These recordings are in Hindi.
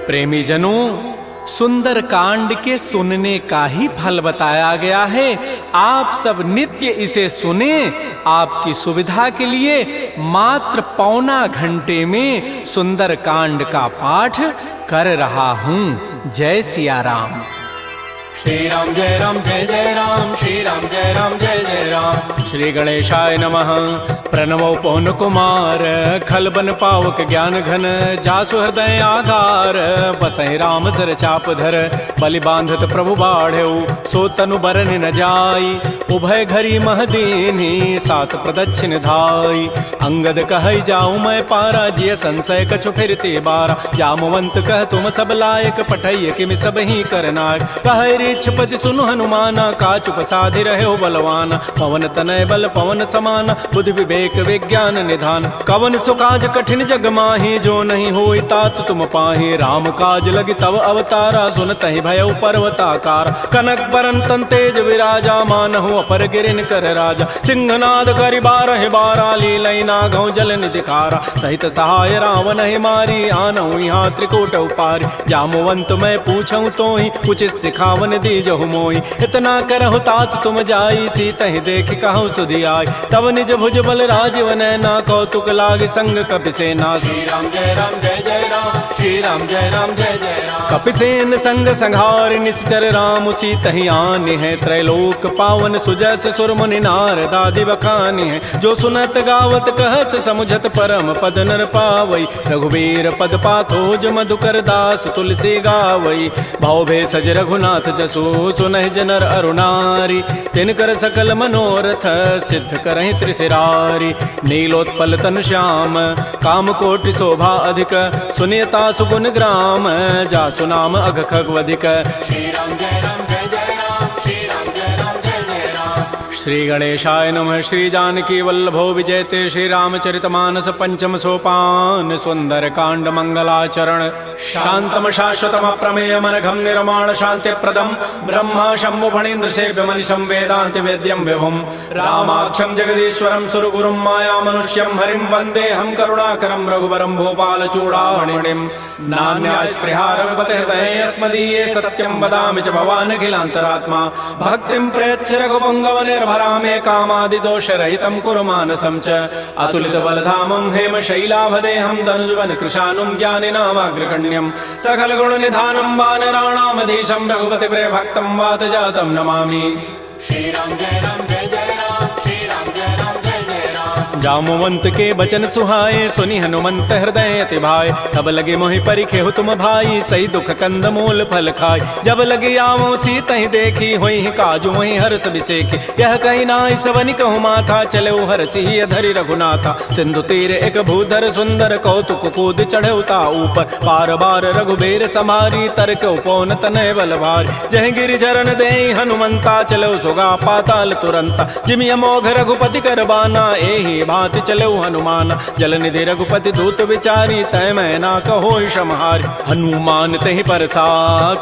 प्रेमी जनों, सुंदर कांड के सुनने का ही फल बताया गया है। आप सब नित्य इसे सुने। आपकी सुविधा के लिए मात्र पौना घंटे में सुंदर कांड का पाठ कर रहा हूँ। जय सिया राम। श्री राम जय राम जय जय राम, श्री राम जय राम जय जय राम। श्री गणेशाय नमः। प्रणवो पवन कुमार, खलबन पावक ज्ञान घन, जासु हृदय आधार, बसहि राम सर चाप धर, बलि बांधत प्रभु बाढ़ऊ, सो तनु बरन न जाई, उभय घरी महदीनी, सास प्रदक्षिण धाई। अंगद कहै जाऊं मैं पारा, जिय संशय कछु फिरते बारा, जामवंत कह तुम सब लायक, पठैय किमि सब ही करनायक। कहै रीछपति सुनु हनुमाना, काचुप साधि रहे बलवाना, पवन तनय बल पवन समाना, बुद्धि विवेक विज्ञान निधान। कवन सुकाज कठिन जग माही, जो नहीं होई तात तुम पाही, राम काज लगी तव अवतारा, सुनतहि भयउ पर्वताकार। कनक बरन तन तेज विराजा, मानहु अपर गिरिन कर राजा, सिंहनाद करि बारहि बारा, लीलई नागौ जल निधिखारा। सहित सहाय रावण ही मारी, आनहु यहाँ त्रिकूट उपारी, जामवंत मैं पूछऊं तोहि, उचित सिखावन दीजहु मोहि। इतना करहु तात तुम जाई, सीतहि देखि कहु सुधियाई, तब निज भुज बल राजीव नैना, कौतुक लागी संग कपिसेना। श्री राम जय राम जय जय राम, श्री राम जय राम जय जय राम। कपिसेन संग संहार, निश्चर राम सीतहि आनि है, त्रैलोक पावन सुजस सुर मुनि नारद आदि बखानि है। जो सुनत गावत कहत समुझत परम पद नर पावई, रघुबीर पद पाथोज मधुकर दास तुलसी गावई। भाव भेषज रघुनाथ जसु, सुनहि जनर अरुणारी, तिनकर सकल मनोरथ सिद्ध करहि त्रिशिरारी। नीलोत्पल तनु श्याम, काम कोटि शोभा अधिक, सुनियता सुगुण ग्राम, जासु नाम अघ खगवधिक। श्री राम जय राम जय जय राम, श्री राम जय राम जय जय राम। श्री गणेशाय नमः। श्री जानकी वल्लभो विजयते, श्री रामचरितमानस पंचम सोपान, सुंदर कांड मंगलाचरण। शांतम शाश्वतम प्रमेयम अनघम निर्माण शांति प्रदम, ब्रह्मा शंभु फणीन्द्र सेव्य मनिषं वेदांति वेद्यम विभुम, रामाख्यम जगदीश्वरम सुरगुरुम माया मनुष्यम हरिम वंदे हम करुणाकरम रघुवरम भूपाल चूड़ामणिम। नान्या स्पृहा रघुपते हृदये अस्मदीये, सत्यम वदामि च भवान् अखिलान्तरात्मा, भक्तिं प्रयच्छ रघुपुंगव निर्भरामे, कामादि दोष रहितं कुरु मानसं च। अतुलित बलधामं हेम शैलाभदेहं, तनुजवन कृशानुं ज्ञानिनामाग्रगण्यं, सकल गुण निधानं वानराणामधीशं, रघुपति प्रिय भक्तं वात जातं नमामि। श्री राम जय राम जय जय राम, श्री राम जय राम जय जय राम। जामवंत के बचन सुहाए, सुनि हनुमंत हृदय अति भाए, तब लगे मोहि परिखेहु तुम भाई, सही दुख कंद मूल फल खाय। जब लगे आवो सीतहि देखी, होई काजु वही हर्ष बिसेखी, यह कही नाई सवनि कहु माथा, चले हरषि अधरि रघुनाथा। सिंधु तीर एक भूधर सुंदर, कौतुक कूद चढ़े ता ऊपर, पार बार रघुबीर समारी, तरक उपौन तनय बल भारी। जह गिरि चरण देहि हनुमंता, चलो सुगा पाताल तुरंता, जिमि अमोघ रघुपति कर बाना, एहि भांति चलो हनुमान। जल निधि रघुपति दूत विचारी, तय मैं ना कहो क्षमहारी। हनुमान तहि परसा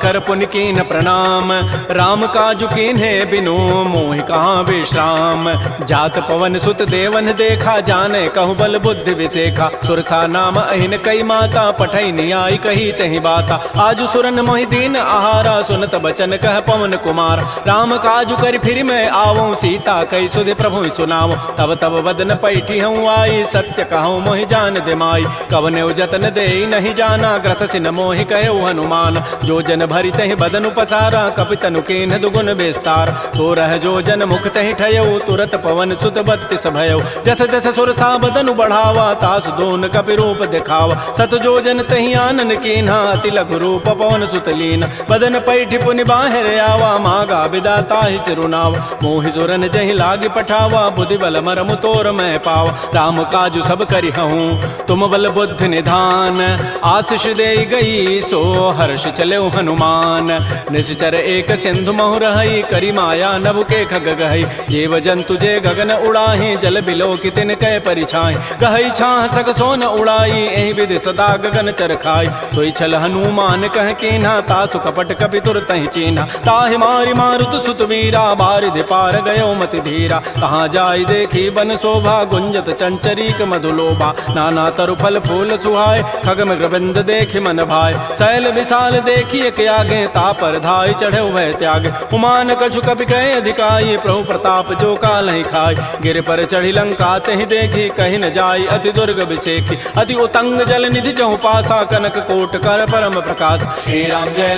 कर पुनि कीन प्रणाम, राम काजु कीन्हे बिनु मोहि कहाँ विश्राम। जात पवन सुत देवन देखा, जाने कहु बल बुद्धि विसेखा, सुरसा नाम अहिन कई माता, पठै नियाई कही तहि बाता। आजु सुरन मोहि दीन आहारा, सुनत बचन कह पवन कुमार। राम काजु करि फिर मैं आवऊं, सीता कई सुधि प्रभु सुनावो। तब तब बदन पैठी हूँ आई, सत्य कहूँ मोहि जान दिमाई। कवने जतन दे नहीं जाना, ग्रससि न मोहि कहो हनुमान। जो जन भरि तहि बदनु पसारा, कपितनु कीन्ह दुगुन विस्तार। तो रह जो जन मुख तहि ठयऊ, तुरत पवन सुत बत्तिस भयऊ। जस जस सुरसा बदनु बढ़ावा, तासु दोन कपि रूप दिखावा। सत जो जन तहि आनन कीन्हा, अति लघु रूप पवन सुत लीन। बदन पैठि पुनि बाहिर आवा, मागा बिदा ताहि सिरुनावा। मोहि सुरन जहि लागी पठावा, बुद्धि बल मरमु तोर मैं पावा। राम काजु सब करिहऊँ, तुम बल बुद्धि निधान। आशीष दे गई सो हर्ष चले हनुमान। निश्चर एक सिंधु महु रही, करी माया नभ के खग गहई। जीव जंतु जे गगन उड़ाही, जल बिलो की तिन कै परिछाई। गहई छाह सक सोन उड़ाई, एहि विधि सदा गगन चरखाई। सोई छल हनुमान कह कीन्हा, तासु कपट कपि तुरतहि चीन्हा। ताहि मारि मारुत सुत वीरा, बारिधि पार गयो मति धीरा। कहाँ जाई देखी बन शोभा, गुंजत चंचरीक मधुलोभा नाना तरु फल फूल सुहाय खग मृगबिंद देखि मन भाय शैल विशाल देखिए के आगे तापर धाय चढ़े भय त्याग उमान कछु कपि कहे अधिकाई प्रभु प्रताप जो काल ही खाय गिर पर चढ़ी लंका तहि देखी कहीं न जाई अति दुर्ग विसेखी अति उतंग जल निधि चहु पासा कनक कोट कर परम प्रकाश श्री राम जय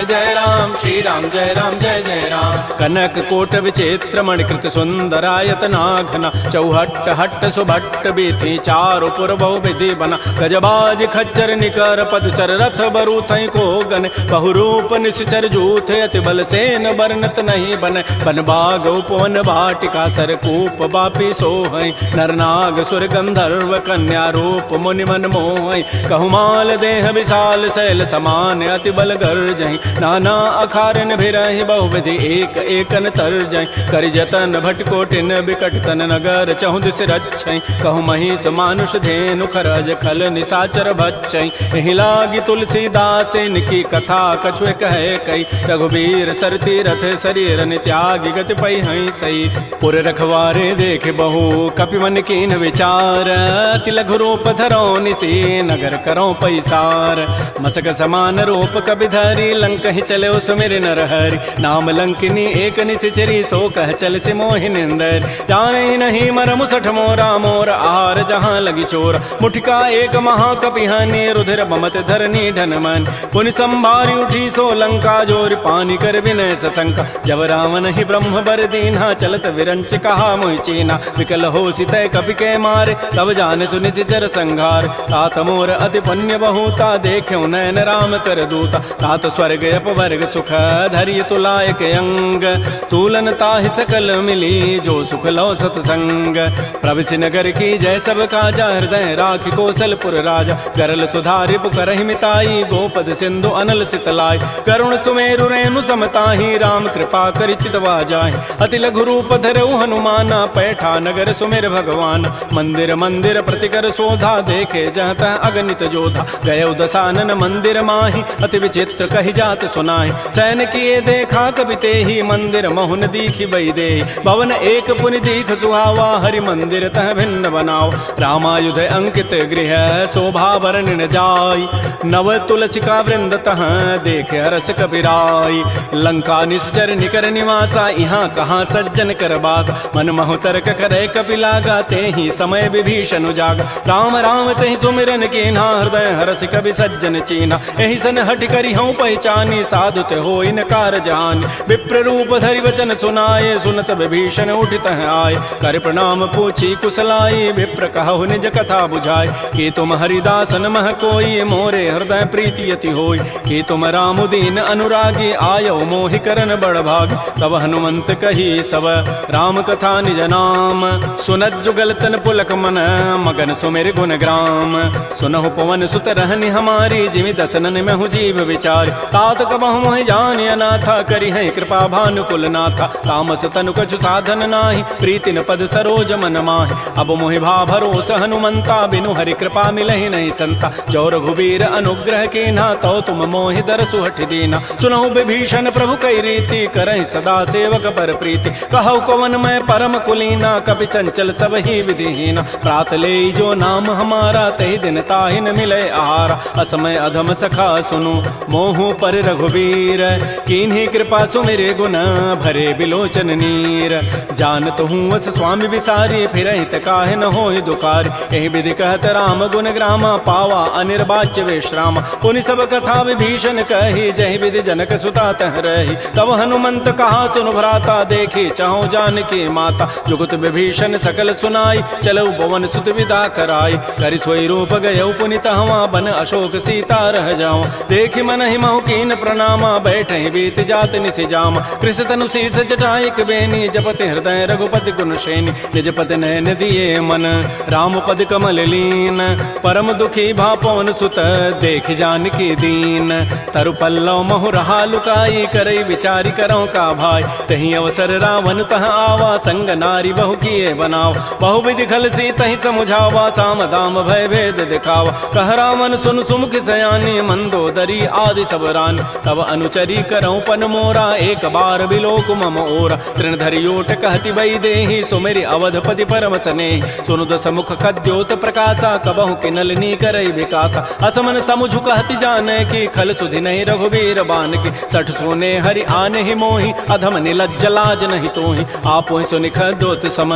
जय राम श्री राम जय जय राम कनक कोट विचित्र मणिकृत सुंदरायत नाघना चौहट्ट हट्ट सुभट्ट बीथी चारु पुर बहु विधि बना गजबाज खच्चर निकर पदचर रथ बरु थई को गन बहुरूप निश्चर जूथ अति बल सेन बरनत नहीं बन बन बाग उपवन भाटिका सरकूप बापी सोहै नरनाग सुर गंधर्व कन्या रूप मुनि मन मोहै कहुमाल देह विशाल शैल समान अति बल गर्जहि नाना अखारन भिरहि बहुविधि एक एकन तरजहि करि जतन भटकोटिन बिकट तन नगर चहु दिस रक्षै कहु महिष मानुष धेनु खरज खल निसाचर भक्षै एहि लागी तुलसीदास इनकी कथा कछुए कहे कई रघुबीर सरती रथ शरीर त्यागी गति पै हई सही पुर रखवारे देख बहु कपि मन कीन विचार अति लघु रूप धरो निसी नगर करो पैसार मसक समान रूप कपि धरी लंक ही चले सुमिर नर हरि नाम लंकिनी एक निसिचरी सो कह चल से मोहि निंदर जाने नहीं मरमु सठ मोरा मोर आहार जहाँ लगी चोर मुठिका एक महाकपि हनि रुधिर बमत धरनी ढन मन पुनि संभारी उठी सो लंका जोर पानी कर विनय सशंका जब रावण ही ब्रह्म बर दीन्हा चलत विरंच कहा मोहि चीना विकल हो सितय कपि के मारे तब जान सुनि सिचर संघार तात मोर अति पुण्य बहुता देख्यो नयन राम कर दूता तात स्वर्ग अपवर्ग सुख धैर्य तुलायक अंग तूलन ताहि सकल मिली जो सुख लो सतसंग प्रविशि नगर की जय सब काजा हृदय राखि कौशलपुर राजा गरल सुधारि पुकरहि मिताई गोपद सिंधु अनल सितलाई करुण सुमेरु रेणु समताहि राम कृपा करि चितवा जाहि अति लघु रूप धरऊ हनुमाना पैठा नगर सुमेर भगवान मंदिर मंदिर प्रतिकर शोधा देखे जहत अगणित जोधा गय दसानन मंदिर माहि अति विचित्र कहि जात सुनाहि सैन किए देखा कवि तेहि मंदिर महुन दीखि बई दे भवन एक पुनि दीख सुहावा हरि मंदिर तह भिन्न बनाओ रामायुध अंकित गृह शोभा वर्णन जाय नव तुलसिका वृंद तह देख हरस कपिराई लंका निश्चर निकर निवासा यहाँ कहाँ सज्जन कर बास मन महु तर्क करे कपि लागा ते ही समय विभीषण जागा राम राम तेहि सुमिरन कीन्हा हृदय हरस कवि सज्जन चीना एहि सन हट करि हूँ पहचानी साधु ते हो इनकार जान विप्र रूप धरि वचन सुनाए सुनत विभीषण उठित आए कर प्रणाम पूछी कुशलाई विप्र कहु निज कथा बुझाए कि तुम हरिदासन मह कोई मोरे हृदय प्रीति यति होई कि तुम राम दीन अनुरागी आयो मोहि करन बड़ भाग तब हनुमंत कही सब राम कथा निज नाम सुनत जुगल तन पुलक मन मगन सुमेर गुण ग्राम सुनहु पवन सुत रहनि हमारी जिमि दसनन में हूँ जीव विचार तात कबहु मोहि जानि अनाथा करि है कृपा भानुकुल नाथा तामस तनु कछु साधन नाही प्रीति न पद सरोज मन माहि अब मोहि भा भरोस हनुमंता बिनु हरि कृपा मिलहि नहीं संता जो रघुबीर अनुग्रह कीन्हा तो तुम मोहि दरसु हठ दीना सुनहु विभीषण प्रभु कई रीति करहि सदा सेवक पर प्रीति कहु कवन मैं परम कुलीना कपि चंचल सब ही विधिहीना प्रात ले जो नाम हमारा तहि दिन ताहि न मिले आहारा असमय अधम सखा सुनु मोहु पर रघुबीर कीन्ही कृपा सुमिरे गुण भरे बिलोचन नीर जानत हूँ अस स्वामी विसारी फिर काहे न होहि दुखारी एहि विधि कहत राम गुण ग्रामा पावा अनिर्वाच्य विश्राम पुनि सब कथा विभीषण कही जहि विधि जनक सुता तह रही तब हनुमंत कहा सुन भ्राता देखी चाहु जानकी माता जुगत विभीषण सकल सुनाई चलऊ पवन सुत विदा कराई करि सोई रूप गयऊ पुनि तहवा बन अशोक सीता रह जाऊं देखि मन ही महु कीन प्रणामा बैठे बीत जात निसि जामा कृष तनु शीस जटाइक बेनी जपति हृदय रघुपति गुण श्रेणी निज पति नयन दिए मन राम पद कमल लीन परम दुखी भा पवन सुत देख जानकी दीन तरु पल्लव महु रहा लुकाई करई विचारी करो का भाई तही अवसर रावण तह आवा संग नारी बहु किए बनाव बहु विधि खल सी तही समुझावा साम दाम भय भेद दिखावा कह रावण सुन सुमुख सयानी मंदोदरी आदि सब रान तब अनुचरी करऊं पन मोरा एक बार बिलोक मम ओरा तृण धरियोट कहति बई देहि सुमेरि अवधपति पर करम सने सुनु दस मुख खद्योत प्रकाशा कबहु के नलनी करई विकासा असमन समुझु कहति जाने की खल सुधि नहीं रघुबीर बान की सठ सोने हरि आने ही मोहि अधम निलज्ज लाज नहीं तोहि आपो सुनि खद्योत सम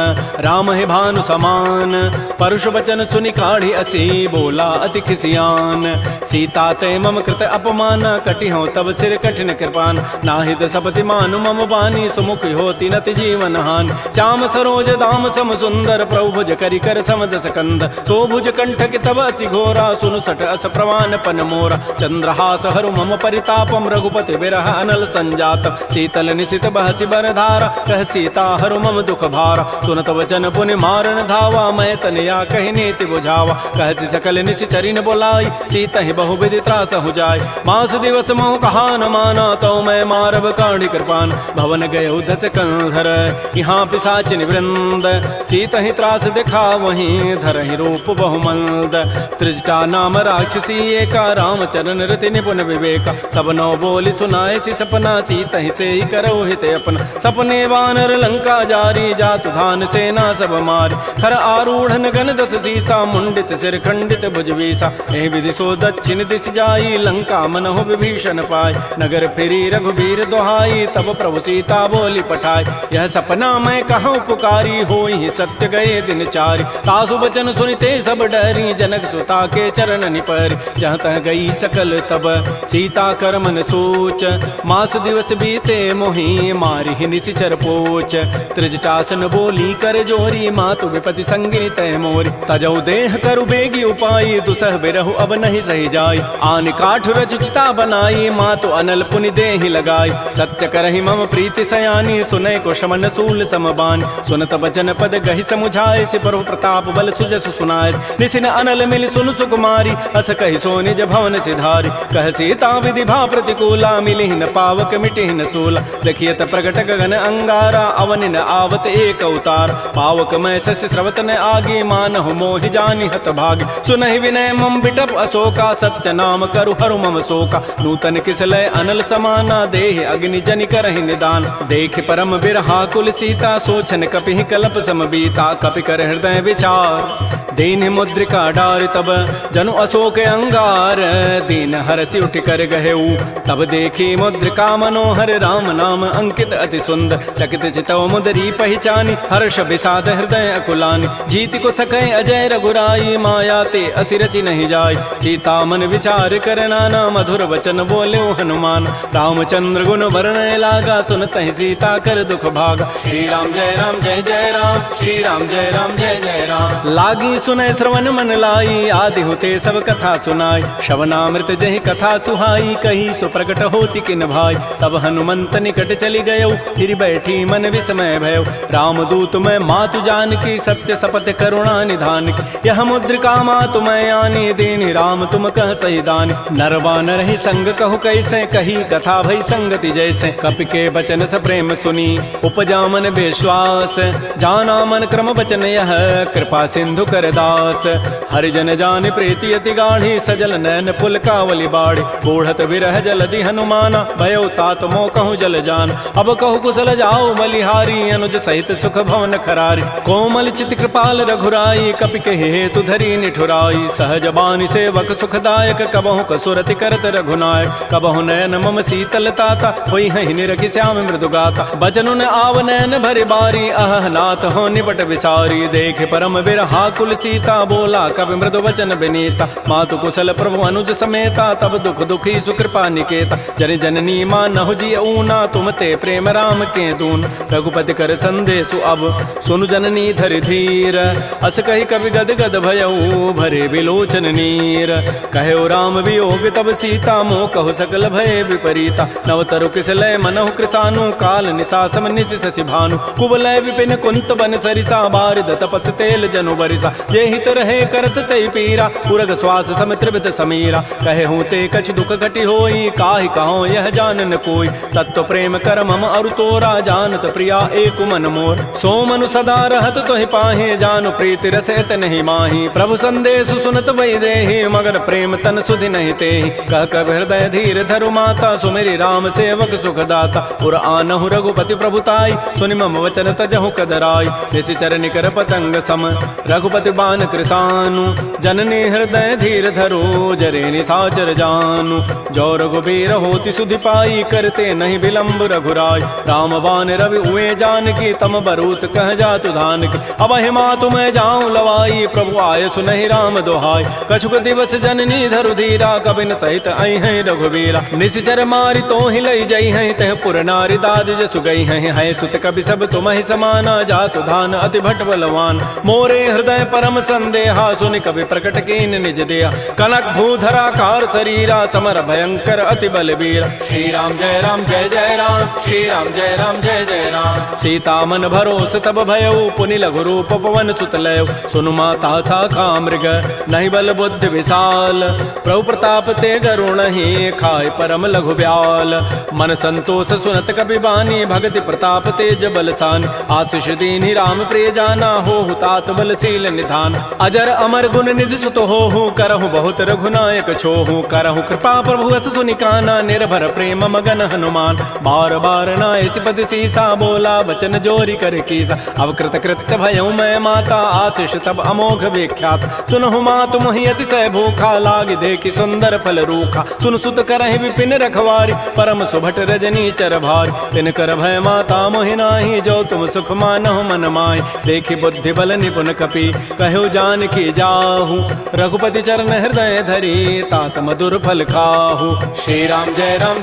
राम है भानु समान परुष वचन सुनि काढ़ी असी बोला अति खिसियान सीता ते मम कृत अपमान कटि हो तब सिर कठिन कृपान नाहित सपति मानु मम बानी सुमुख होती नति जीवन हानि श्याम सरोज दाम सम सुंदर प्रभु भुज करि कर समदस कंद तो भुज कंठ के तब असि घोरा सुनु सट अस प्रवान पन मोरा चंद्रहास हरु मम परितापम रघुपति बिरह अनल संजात शीतल निशित बहसि बरधारा कह सीता हरु मम दुख भारा सुनत वचन पुनि मारन धावा मैं तनया कहि नीति बुझावा कहसि सकल निशि चरिन बोलाई सीता ही बहु विधि त्रास हो जाय मास दिवस मोह कहा न माना तो मैं मारब काढ़ी कृपान भवन गय दस कंधर यहाँ पिशाचिन वृंद सीता ही त्रास दिखा वहीं धर ही रूप बहुमंद त्रिजटा नाम राक्षसी एका रामचरण रति निपुण विवेका सब नौ बोली सुनाए सी सपना सीता ही से ही करो हित अपना सपने वानर लंका जारी जातु धान सेना सब मारी खर आरूढ़ गन दस सीसा मुंडित सिर खंडित भुजवीसा एहि विधि सो दक्षिण दिश जाई लंका मनहु विभीषण पाई नगर फिरी रघुबीर दोहाई तब प्रभु सीता बोली पठाई यह सपना मैं कहूँ पुकारी होई सत्य गए दिन चारि तासु बचन सुनिते सब डरी जनक सुता के चरण निपरि जहाँ तह गई सकल तब सीता कर मन सोच मास दिवस बीते मोहि मारि ही निशिचर पोच त्रिजटासन बोली कर जोरी मातु विपति संगिनी तय मोरी तजौ देह करु बेगी उपाई दुसह बिरहु अब नहीं सही जाई आन काठ रचिता बनाई मातु अनल पुनि देहि लगाई सत्य करहि मम प्रीति सयानी सुनय को शमन सूल समबान सुनत बचन पद गहि समुझाए सि प्रभु प्रताप बल सुजस सुनाए निसिन अनल मिल सुन सुकुमारी अस कहि सो निज भवन सिधारी कह सीता विधि भा प्रतिकूला मिलिहि न पावक मिटिहि न सूला देखियत प्रगट गगन अंगारा अवनि न आवत एक अवतार पावक मैं शशि स्रवत न आगे मानहु मोहि जानि हत भागी सुनहि विनय मम बिटप अशोका सत्य नाम करु हरु मम शोका नूतन किसलय अनल समाना देहि अग्नि जनि करहि निदान देख परम बिरहा कुल सीता सोचन कपिहि कलप सम बीता कपि कर हृदय विचार दीन मुद्रिका डार तब जनु अशोक अंगार दीन हरसि उठ कर गहेऊ तब देखी मुद्रिका मनोहर राम नाम अंकित अति सुंदर चकित चितव मुदरी पहचानी हर्ष विषाद हृदय अकुलानी जीत को सकै अजय रघुराई माया ते असिरचि नहीं जाय सीता मन विचार कर नाना मधुर वचन बोले हनुमान रामचंद्र गुण वर्णय लागा सुनत ही सीता कर दुख भागा श्री राम जय राम जय जय राम श्री राम जय राम जय जय राम लागी सुनय श्रवण मन लाई आदि होते सब कथा सुनाई श्रवणामृत जहि कथा सुहाई कही सो प्रकट होती किन भाई तब हनुमंत निकट चली गयो फिर बैठी मन विस्मय भयो राम दूत मैं मातु जान की सत्य सपथ करुणा निधान की यह मुद्रिका मातु मैं आनी दीनी राम तुम कह सही दानी नरवा नर ही संग कहु कैसे कही कथा भई संगति जैसे कपि के बचन स प्रेम सुनी उपजा मन विश्वास जाना मन क्रम बचन यह कृपा सिंधु कर दास हरिजन जान प्रीति अति गाढ़ी सजल नैन पुल कावली बाड़ी बूढ़त विरह जलधि हनुमाना भयो तात मो कहूँ जल जान अब कहु कुशल जाओ बलिहारी अनुज सहित सुख भवन खरारी कोमल चित कृपाल रघुराई कपि के हेतु धरी निठुराई सहज बानी सेवक सुखदायक कबहु कसुरति करत रघुनायक कबहु नयन मम शीतल ताता होई हहि निरखि श्याम मृदु गाता बचनु न आव नयन भरि बारी अह नाथ हो निपट विसारी देख परम बिरहा कुल सीता बोला कवि मृदु वचन विनीता मातु कुशल प्रभु अनुज समेता तब दुख दुखी सुकृपा निकेता जन जननी मानहु जी ऊना तुम ते प्रेम राम के दून रघुपति कर संदेशु अब सुनु जननी धरि धीर अस कहि कवि गद गद भयऊ भरे विलोचन नीर कहो राम वियोग तब सीता मोह कहु सकल भय विपरीता नवतरु किसलय मनहु कृसानु काल निशासम निशि शशि भानु कुवलय विपिन कुंत बन सरिसा बारिद तपत तेल जनु बरिसा ये हित रहे करत ते पीरा पुरग श्वास सम त्रिवित समीरा कहे हूँ ते कछ दुख घटी होई काहि कहो यह जानन कोई तत्व प्रेम कर मम अरु तोरा जानत प्रिया एक मन मोर सो मनु सदा रहत तोहि पाहे जानु प्रीति रसत नहीं माही प्रभु संदेश सुनत वै देहि मगर प्रेम तन सुधि नहीं तेहि कह कब हृदय धीर धरु माता सुमेरी राम सेवक सुख दाता उर आनहु रघुपति प्रभुताई सुनि मम वचन तजहु कदराई जैसे चरण कर पतंग सम रघुपति बान कृसानु जननी हृदय धीर धरो जरे निसाचर जानु जो रघुबीर होति सुधि पाई करते नहीं विलंब रघुराय राम बान रवि हुए जानकी तम बरूत कह जातु धान की अब हिमा तुम्हें जाऊं लवाई प्रभु आय सुनहि राम दोहाई कछुक दिवस जननी धरु धीरा कबिन सहित आई हैं रघुबीरा निश्चर मारी तो ही लई जई हैं तह पुर नारी दाद जसु गई हैं सुत कवि सब तुम ही समाना जातु धान अति भट बलवान मोरे हृदय परम संदेहा सुनि कवि प्रकट कीन निज दिया कनक भूधरा कार शरीरा समर भयंकर अति बलबीरा श्री राम जय राम श्री राम जय जय राम सीता मन भरोस तब भयउ पुनि लघु रूप पवन सुत लय सुनु माता शाखा मृग नहीं बल बुद्धि विशाल प्रभु प्रताप ते गरुण ही खाय परम लघु ब्याल मन संतोष सुनत कपि बानी भगति प्रताप तेज बलसान आशीष दीनि राम प्रिय जाना हो तात बलशील निधान अजर अमर गुण निधि सुत हो करहु बहुत रघुनायक छोहु करहु कृपा प्रभु अस सुनि काना निर्भर प्रेम मगन हनुमान बार बार नाय सिपति सीसा बोला बचन जोरी कर कीसा अब कृत कृत्य भयउ मैं माता आशीष सब अमोघ विख्यात सुनहु मात मोहि अतिशय भूखा लाग देखि सुंदर फल रूखा सुन सुत करहि विपिन रखवारी परम सुभट रजनी चर भारी तिन कर भय माता मोहि नाही जो तुम सुख मानहु मन माहि देखि बुद्धि बल निपुन कपि कहु जान की जाहु रघुपति चरण हृदय धरी तात मधुर फल खाहु श्री राम जय राम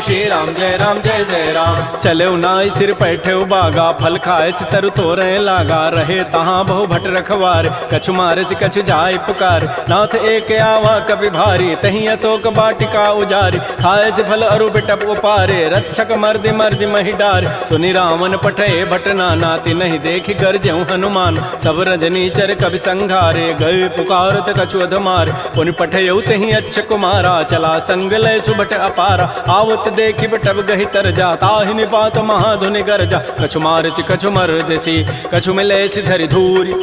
श्री राम जय राम चले नाई सिर पैठे बागा फल खाए सितर तोरे लागा रहे तहाँ बहु भट रखवार कछु मारे से कछु जाय पुकार नाथ एक आवा कभी भारी तही अशोक बाटिका उजारी खाए से फल अरु बिटप उपारे रक्षक मर्दि मर्दि मही डार सुनि रावण पठे भट नाती नहीं देखी गरजेऊ हनुमान सब रजनी चर कभी संघारे गए पुकारत कछु अधमार पुनि पठेऊ तही अच्छ कुमारा चला संग लय सुभट अपारा आवत देखी बटब गही तर जा ताहि निपात महाधुनि गरजा कछु मारचि कछु मर्दसी कछु मिले धरि धूरी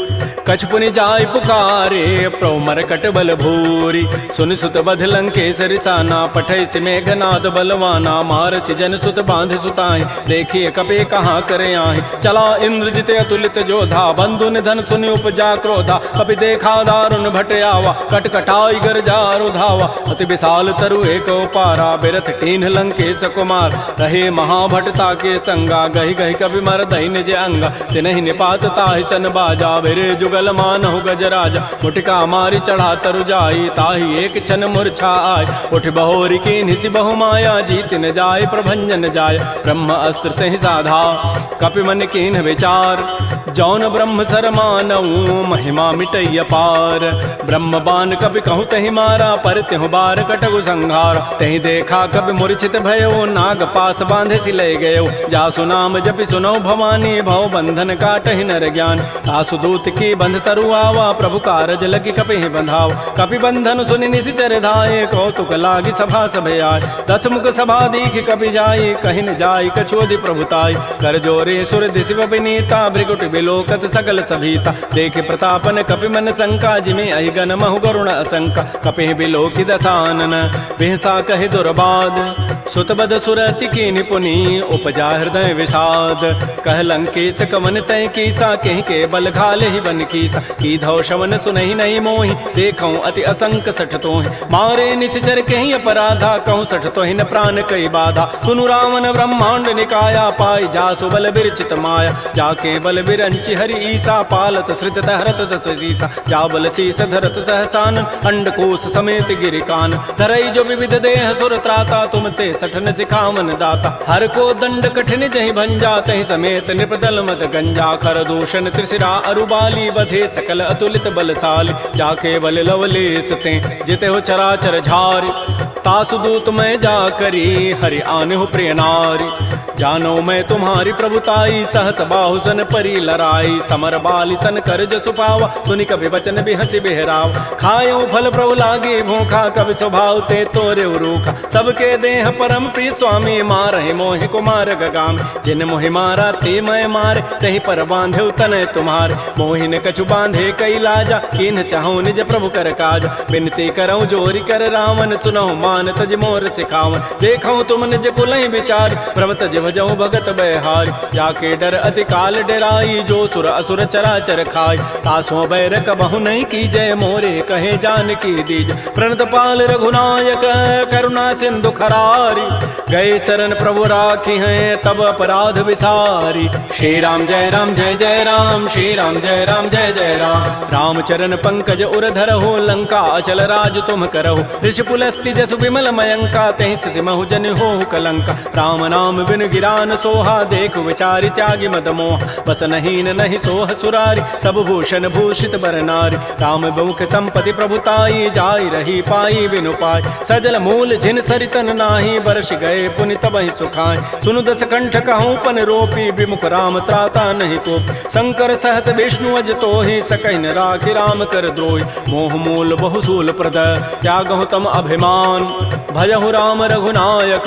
कछु पुनि जाय पुकारे प्रभु मरकट बल भूरी सुनि सुत बध लंकेश रिसाना पठै सि मेघनाद बलवाना मारसि जन सुत बांध सुताई देखिए कपे कहाँ करे आहि चला इंद्रजित अतुलित जोधा बंधु निधन सुनि उपजा क्रोधा कपि देखा दारुण भट आवा कटकटाई गरजा रुधावा अति विशाल तरु एक पारा बिरथ कीन्ह लंकेश कुमार रहे महाभटता के संगा गही गही कभी मर दही निज अंगा तिनहि निपात ताहि सन बाजा बिरे जुगल मानहु गजराजा मुटिका मारी चढ़ा तरु जाई ताहि एक क्षण मूर्छा आय उठ बहोरी की निसि बहु माया जीत न जाय प्रभंजन जाय ब्रह्म अस्त्र तहि साधा कपि मन कीन्ह विचार जौन ब्रह्म सर मानऊ महिमा मिटैय पार ब्रह्म बान कपि कहूँ तहि मारा पर त्यहु बार कटगु संहार तहि देखा कपि मूर्छित भयो नाग पास बांधे सि लय गयो जासु नाम जपि सुनो भवानी भव बंधन काटहि नर ज्ञान तासु दूत की बंध तरु आवा प्रभु कारज लगी कपि बंधाव कपि बंधन सुनि निशिचर धाये कौतुक लागी सभा सभे आय दस मुख सभा दीख कपि जाई कहि न जाई कछोदि प्रभुताई कर जोरे सुर दिशिव विनीता भृगुट बिलोकत सकल सभीता देखे प्रतापन कपि मन शंका जिमे अहि गण महु गरुण असंका कपि बिलोकि दसानन बिहसा कहि दुर्बाद सुतबद सुरति की निपुनी उपजा हृदय विषाद कह लंकेश कवन तय कीसा कहीं के बल घाले ही बन कीसा की धौ शवन सुनहि नहीं मोहि देखऊं अति असंक सठ तोहि मारे निश्चर कहीं अपराधा कहूँ सठ तोहि न प्राण कई बाधा सुनु रावण ब्रह्मांड निकाया पाई जासु बल बिरचित माया जाके बल बिरंचि हरि ईसा पालत श्रित हरत दस सीसा जा बल शीस धरत सहसान अंडकोश समेत गिरिकान धरई जो विविध देह सुर त्राता तुम ते सठन सिखावन दाता हर को दंड कठिन जहि भंजा तहि समेत निपदल मत गंजा कर दूषण त्रिशिरा अरुबाली बधे सकल अतुलित बलशाली जाके बल लवलेस ते जिते हो चराचर झारी तासु दूत मैं जा करी हरि आने हो प्रिय नारी जानो मैं तुम्हारी प्रभुताई, सहस बाहु सन परी लराई, समर बाली सन कर जसु पावा, सुनि कभी वचन भी हंसी बिहराव। खायो फल प्रभु लागे भूखा, कभी स्वभाव ते तोरे रूखा, सबके देह परम प्रिय स्वामी, मारहि मोहि कुमार गगाम। जिन मोहि मारा ते मैं मारे, तही पर बांधे तनय तुम्हारे, मोहि न कछु बांधे कई लाजा, किन चाहूं निज प्रभु कर काज। बिनती करऊं जोरी कर रावण, सुनहु मान तज मोर सिखावन। देखऊं तुम निज कुलहि विचार, प्रभ तज भजऊं भगत बयहारी। जाके डर अति काल डराई, जो सुर असुर चराचर खाई, तासों बैर कबहु नहीं की जय, मोरे कहे जान की दीज। प्रणत पाल रघुनायक करुणा सिंधु खरारी, गए शरण प्रभु राखी हैं तब अपराध विसारी। श्री राम जय राम जय जय राम, श्री राम जय राम जय जय राम। रामचरण पंकज उर धरहो, लंका अचल राज तुम करहो। ऋषि पुलस्ति जसु विमल मयंका, तहि सिमहु जन होहु कलंका। राम नाम बिन गिरान सोहा, देखु विचारि त्यागी मद मोह। बस नहीं नहीं सोह सुरारी, सब भूषण भूषित बर नारी। राम मुख संपत्ति प्रभुताई, जाई रही पाई बिनु पाई। सजल मूल जिन सरितन नाही, बरस गए पुनि तबहि सुखाय। सुनु दस कंठ कहूँ पन रोपी, विमुख राम त्राता नहीं कोप। शंकर सहस विष्णु अज तोहि, सकहि न राखि राम कर द्रोही। मोह मूल बहुसूल प्रद, त्यागहु तम अभिमान। भजहु राम रघुनायक,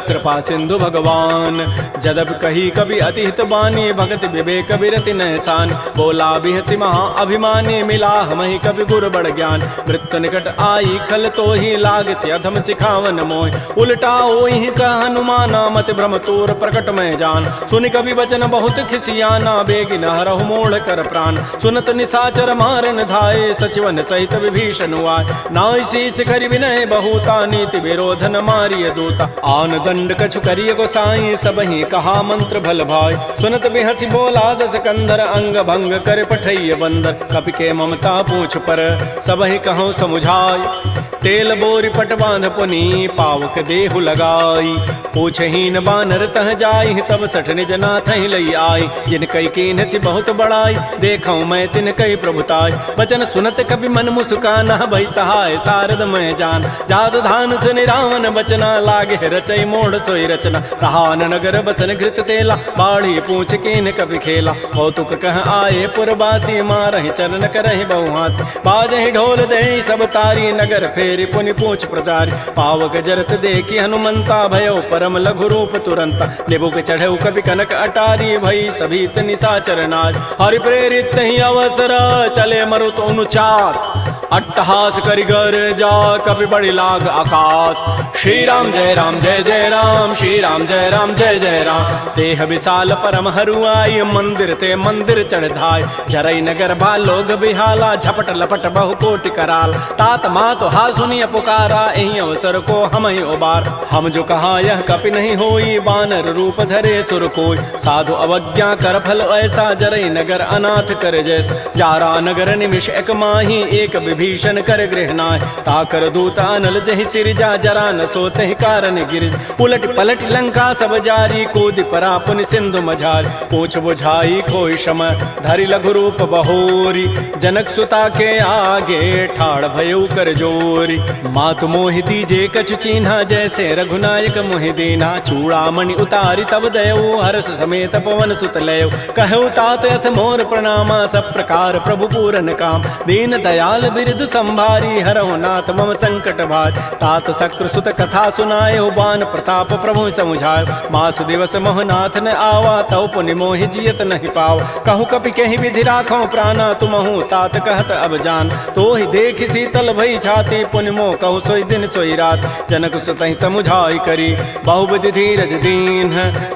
कृपा सिंधु भगवान। जदप कही कवि अति हित बानी, भगत विवेक बिरति नहसान। बोला बिहसि महा अभिमानी, मिला हमहि कवि गुर बड़ ज्ञान। मृत्यु निकट आई खल तोहि, लाग से अधम सिखावन मोहि। उल्टा ओहि कह हनुमाना, मत भ्रम तोर प्रकट में जान। सुनि कवि वचन बहुत खिसियाना, बेगी न हरहु मोड़ कर प्राण। सुनत निशाचर मारन धाये, सचिवन सहित विभीषण आए। नाई शीस करि विनय बहुता, नीति विरोधन मारिय दूता। आन दंड कछु करिय गोसाई, सबहि कहा मंत्र भल भाई। सुनत बिहसि बोला दस कंधर, अंग भंग कर पठैय बंदर। कपि के ममता पूछ पर, सबहि कहूँ समुझाई। तेल बोरी पट बांध पुनी, पावक देहु लगाई। पूछहीन बानर तह जाई, तब सठ निज नाथ लई आई। जिन कई कीन सी बहुत बड़ाई, देखऊं मैं तिन कई प्रभुताई। वचन सुनत कभी मन मुस्काना, भई सहाय सारद मैं जान। जात धान सुनि रावण बचना, लागे रचई मोड़ सोई रचना। रहान नगर बसन घृत तेला, बाढ़ी पूछ कीन कभी खेला। कौतुक कह आए पुरबासी, मारहि चरण करहि बहुहासी। बाजहि ढोल देहि सब तारी, नगर फेरि पुनि पूछ प्रजारी। पावक जरत देखी हनुमंता, भयो परम लघु रूप तुरंता। निबुक चढ़ऊ कवि कनक अटारी, भई सभीत निशाचर नारी। हरि प्रेरित ही अवसर, चले मरुत अनुचास। अट्टहास करि गर जा, कवि बड़ी लाग आकाश। श्री राम जय राम जय जय राम, श्री राम जय राम जय जय राम। देह विशाल परम हरुआई, मंदिर ते मंदिर चढ़ाई। जरई नगर बा लोग बिहाला, झपट लपट बहु कोटि कराल। तात मात हा सुनिय पुकारा, एहि अवसर को हम ही उबार। हम जो कहा यह कपि नहीं होई, बानर रूप धरे सुर कोई। साधु अवज्ञा कर फल ऐसा, जरई नगर अनाथ कर जैसा। जारा नगर निमिष एक माही, एक विभीषण कर गृहनाय। ताकर दूत अनल जहि सिरजा, जरा न सोते कारण गिर। उलट पलट लंका सब जारी, कूद परा पुनि सिंधु मझारी। पूछ बुझाई खोई शम, धरि लघु रूप बहोरी। जनक सुता के आगे, ठाड़ भयउ कर जोरी। मातु मोहि दीजे कछु चीन्हा, जैसे रघुनायक मोहि दीना। चूड़ामणि उतारी तब दयऊ, हर्ष समेत पवन सुत लयऊ। कहऊ तात अस मोर प्रणामा, सब प्रकार प्रभु पूरन काम। दीन दयाल बिरद संभारी, हरहु नाथ मम संकट भार। तात शक्र सुत कथा सुनायो, बान प्रताप प्रभु समुझायो। मास दिवस मोहनाथ न आवा, तव पुनि मोहि जियत नहीं पाव। कहूँ कपि कहीं विधि राखो प्राणा, तुमहु तात कहत अब जान। तो ही देख शीतल भई छाती, पुनि मोह कहु सोई दिन सोई रात। जनक सुतहि समुझाई करी, बहुविधि धीरज दीन।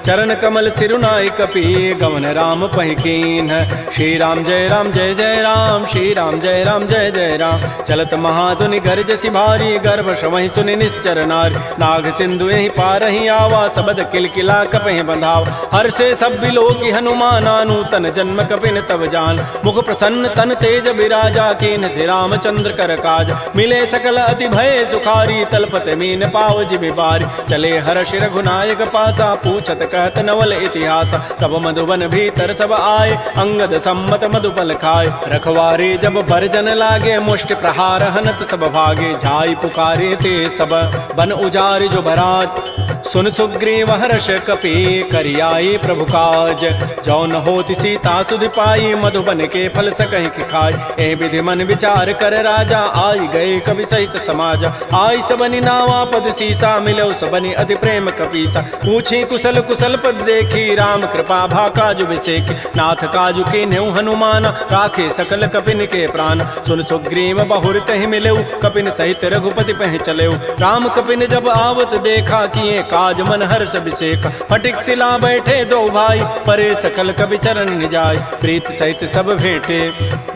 चरण कमल सिरुनाई कपि, गमन राम पहि कीन। श्री राम जय राम जय जय राम, श्री राम जय राम जय जय राम। चलत महाधुनि गर्ज सिभारी, गर्भ श्रवहि सुनि निश्चर नारी। नाग सिंधु यही पारहि आवा, सबद किलकिला कपहि बंधाव। हर्षे सब बिलोकी हनुमाना, नूतन जन्म कपिन तब जान। मुख प्रसन्न तन तेज बिराजा, कीन से रामचंद्र कर काज। मिले सकल अति भय सुखारी, तलपत मीन पाव जिबि बारी। चले हर्ष रघुनायक पासा, पूछत कहत नवल इतिहास। तब मधुबन भीतर सब आए, अंगद सम्मत मधुपल खाए। रखवारे जब बरजन लागे, मुष्टि प्रहार हनत सब भागे, जाई पुकारे ते सब बन उजारि जो बरात। सुन सुग्रीव हर्ष कपि करियाई प्रभु काज, जौन होति सीता सुध पाई मधुबन के फल सकहि कि खाय। ए विधि मन विचार कर राजा, आई गए कवि सहित समाज। आई सबनि नावा पद सीसा, मिलो सबनि अति प्रेम कपीसा। पूछी कुशल कुशल पद देखी, राम कृपा भा काजु विसेखी। नाथ काजु के नेउ हनुमान, राखे सकल कपिन के प्राण। सुन सुग्रीव बहुर तहि मिलेउ, कपिन सहित रघुपति पह चलेउ। राम कपिन जब आवत देखा, किए काज मन हर्ष अभिषेक। फटिक सिला बैठे दो भाई, परे सकल कवि चरण निजाय। प्रीत सहित सब भेंटे,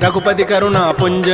रघुपति करुणा पुंज।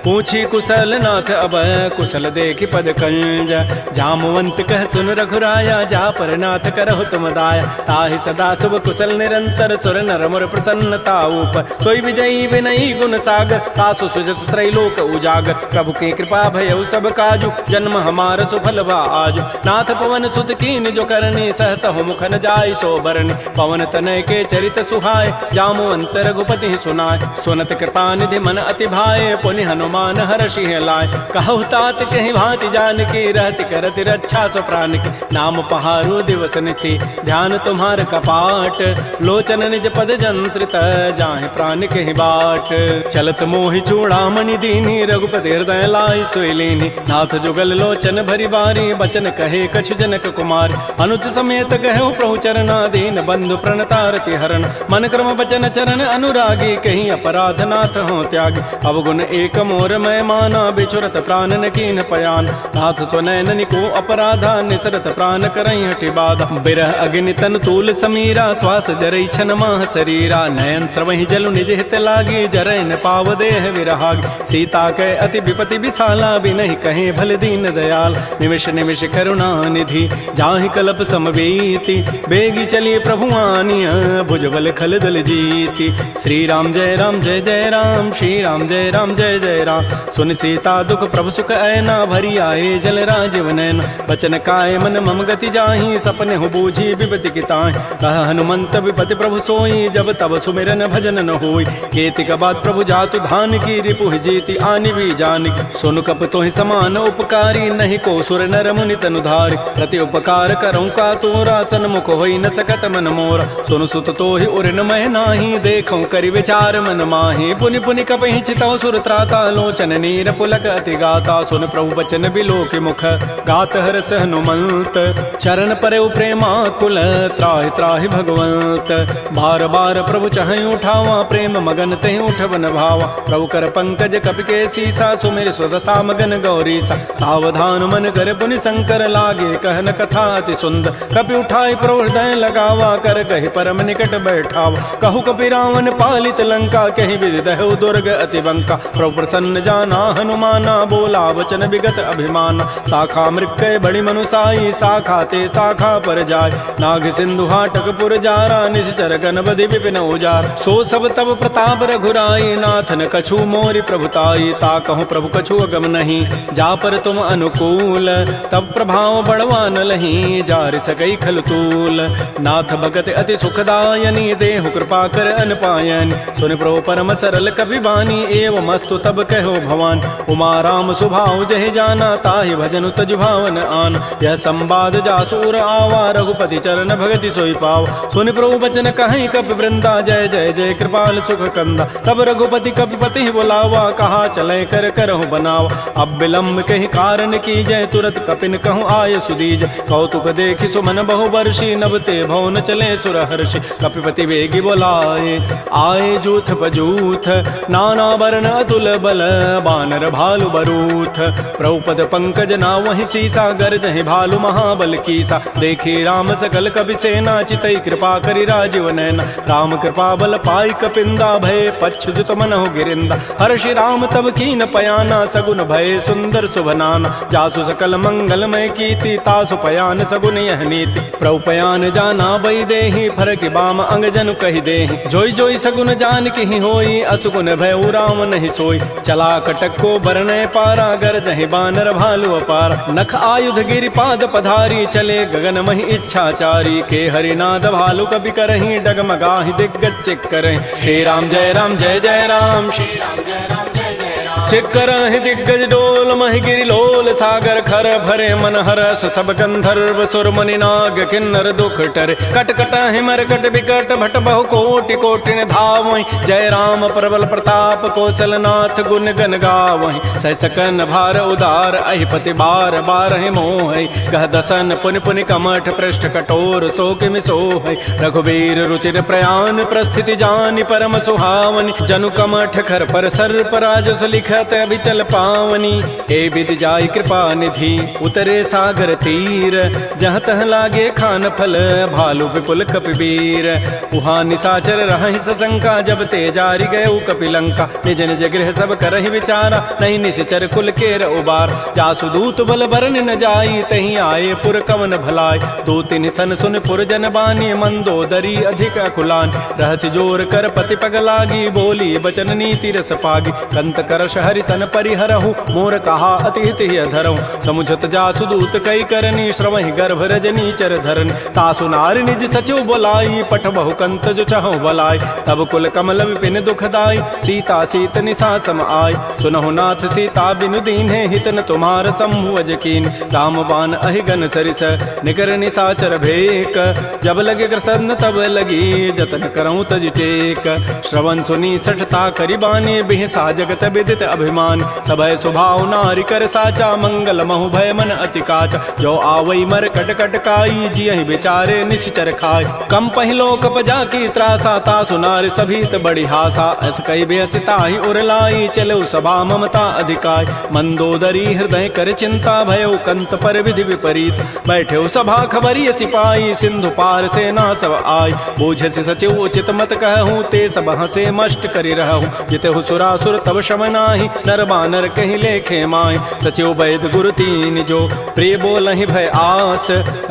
पूछी कुशल नाथ अब, कुशल देखी पद कंज। जामवंत कह सुन रघुराया, जा पर नाथ करहु तुम दाया। ताहि सदा शुभ कुशल निरंतर, सुर नर मुर प्रसन्नता ऊपर। सोई विजयी विनयी गुण सागर, तासु सुजसु त्रैलोक उजागर। प्रभु की कृपा भयउ सब काजु, जन्म हमार सुफल भा आजु। नाथ पवन सुत कीन जो करनी, सहसहु मुख न जाय सो बरनी। पवन तनय के चरित सुहाय, जामवंत रघुपति सुनाय। सुनत कृपा निधि मन अति भाए, पुनि हनुमान हर्षि लाय। कहु तात कहि भांति जानकी, रहति करति रक्षा सो प्राण की। नाम पहारो दिवस निसी, ध्यान तुम्हार कपाट। लोचन निज पद जंत्रित, जाहि प्राण कहि बाट। चलत मोहि चूड़ामणि दीनी, रघुपति हृदय लाय सोई लीनी। नाथ जुगल लोचन भरि बारी, बचन कहे कछु जनक कुमार। अनुज समेत कहु प्रभु चरना, दीन बंधु प्रणतारति हरण। मन क्रम बचन चरण अनुरागी, कहीं अपराध नाथ हो त्यागी। अवगुण एक मोर मैं माना, बिछुरत प्राण न कीन पयान। नाथ सुनैन निको अपराधा, निसरत प्राण करई हटि बाधा। बिरह अग्नि तन तूल समीरा, श्वास जरई छन माह शरीरा। नयन स्रवहि जलु निज हित लागी, जरै न पाव देह विरहागी। सीता कै अति विपति विशाला, बिनहि कहे भल दीन दयाल। निमिष निमिष करुणा निधि, जाहि कल्प समवेति। बेगी चलिए प्रभु आनिया, भुजबल खल दल जीति। श्री राम जय राम जय जय राम, श्री राम जय राम जय जय राम। सुन सीता दुख प्रभु सुख ऐना, भरी आए जल राजीव नैना। बचन काय मन मम गति जाहि, सपने हो बूझी विपति की ताहि। कह हनुमंत विपति प्रभु सोई, जब तब सुमिरन भजन न होई। केतिक बाद प्रभु जातु धान की, रिपुह जीति आनि भी जानकी। सुन कप तोहि समान उपकारी, नहीं को सुर नर मुनि तनु धारी। प्रति उपकार करऊँ का तोरा, सन्मुख होई न सकत मन मोरा। सुन सुत तोहि उरिन मैं नाही, देखऊँ करि विचार मन माही। पुनि पुनि कपहि चितौ सुर त्राता, लोचन नीर पुलक अति गाता। सुन प्रभु बचन बिलोक मुख, गात हरस हनुमंत। चरण परउ प्रेमाकुल, त्राहि त्राहि भगवंत। बार बार प्रभु चहई उठावा, प्रेम मगन तहि उठवन भावा। प्रभु कर पंकज कपि के सीसा, सुमिर स्वदसा मगन गौरीसा। सावधान मन कर पुनि शंकर, लागे कहन कथा अति सुंदर। कपि उठाई प्रभु हृदय लगावा, कर कहि परम निकट बैठावा। कहु कपि रावण पालित लंका, कहि विधि दहु दुर्ग अति बंका। प्रभु प्रसन्न जाना हनुमाना, बोला वचन विगत अभिमाना। शाखा मृक्कय बड़ी मनुसाई, शाखा ते शाखा पर जाय। नाग सिंधु हाटक पुर जारा, निश्चर गण बधि विपिन उजार। सो सब तब प्रताप रघुराई, नाथन कछु मोरि प्रभुताई। ता कहूँ प्रभु कछु अगम नहीं, जा पर तुम अनुकूल। तब प्रभाव बड़वा न लही, जार सकई खल तूल। नाथ भगत अति सुखदायनी, देहु कृपा कर अनपायन। सुन प्रभु परम सरल कपि बानी, एवं मस्तु तब कहो भवान। उमा राम सुभाव जहि जाना, ताहि भजन तजु भावन आन। यह संवाद जासूर आवा, रघुपति चरण भगति सोई पाव। सुन प्रभु बचन कहीं कपि वृंदा, जय जय जय कृपाल सुख कंदा। तब रघुपति कपिपति बुलावा, कहा चले कर करहु बनावा। अब विलम्ब कहि कारण की जय, तुरत कपिन कहूँ आय सुदीज। कौतुक देखि सुमन बहु वर्षी, नबते भवन चले सुर हर्षि। कपिपति वेगी बोलाए, आए जूथ बजूथ। नाना वर्ण अतुल बल, बानर भालु बरूथ। प्रभुपद पंकज ना वही सीसा, गर्जहि भालु महाबल कीसा। देखी राम सकल कपि सेना, चितई कृपा करि राजीव नैना। राम कृपा बल पाई कपिंदा, भय पच्छुत मनहु गिरिंदा। हर्षि राम तब कीन पयाना, सगुन भय सुंदर सुभनाना। जासु सकल मंगलमय कीर्ति, तासु पयान सगुन यह नीति। प्रभु पयान जाना बई देहि, फरक बाम अंग जनु कहि देहि। जोई जोई सगुन जान की होई, असुगुन भय राम नहीं सोई। चला कटक को बरनय पारा, गरजहि बानर भालु अपारा। नख आयुध गिरि पाद पधारी, चले गगन महि इच्छाचारी। के हरिनाद भालु कपि करहि, डगमगाहि दिग्गज चिक करहि। श्री राम जय जय राम, श्री राम जय जय राम। छिकरहि दिग्गज डोल महि गिरि लोल सागर खर भरे मन हरस सब गंधर्व सुर मुनि नाग किन्नर दुख टरे कट कटहि मरकट विकट भट बहु कोटि कोटिन धावहि जय राम प्रबल प्रताप कौशल नाथ गुण गन गावहि सह सकन भार उदार अहिपति बार बारहि मोहि कह दसन पुनि पुनि कमठ पृष्ठ कठोर सो किमि सोहि रघुबीर रुचिर प्रयान प्रस्थिति जानि परम सुहावनि जनु कमठ खर पर सर्प राजस लिखत अभिचल पावनी ए विधि जाय कृपा निधि उतरे सागर तीर जहाँ तह लागे खान फल भालु विपुल कपिवीर उहाँ निसाचर रहि सशंका जब ते जारि गए कपिलंका निज निज गृह सब करहि विचारा नहीं निश्चर कुल केर उबार जासु दूत बल बरन न जाई तहीं आए पुर कवन भलाई दो तिन सन सुन पुर जन बानी मंदोदरी अधिक अकुलान रहस्य जोर कर पति पग लागी बोली बचन नीति रस पागी कंत करश हरि सन परिहरहु मोर कहा अति हित ही अधरहु समुझत जासु दूत कई करनी श्रवहि गर्भ रजनी चर धरन तासु नारि निज सचिव बोलाई पठ बहु कंत जो चहु बलाई तब कुल कमल विपिन दुखदाई सीता सीत निसा सम आय सुनहु नाथ सीता बिनु दीन्हे हितन तुम्हार सम्भुज कीन राम बान अहिगन सरिस निकर निसाचर भेक जब लगे कृष्ण तब लगी जतन करऊं तज टेक श्रवण सुनी सठता करिबानी बिहसा जगत विदित अभिमान सभय स्वभाव नारि कर साचा मंगल महु भय मन अति काचा जो आवई मर कट कट काई जियहि बेचारे निश्चर खाय कम पहिलो कपजा की त्रासा तासु नारि सभीत बड़ी हासा अस कई बेसिता ही उरलाई चलो सभा ममता अधिकाय मंदोदरी हृदय कर चिंता भयो कंत पर विधि विपरीत बैठे सभा खबरी सिपाही सिंधु पार सेना सब आय बूझे से सचिव उचित मत कहूँ ते सब हसे मष्ट करि रहूँ जितहु सुरासुर तब शम नाही नर बानर कहीं लेखे माय सचिव वैद गुरु तीन जो प्रिय बोलहि भय आस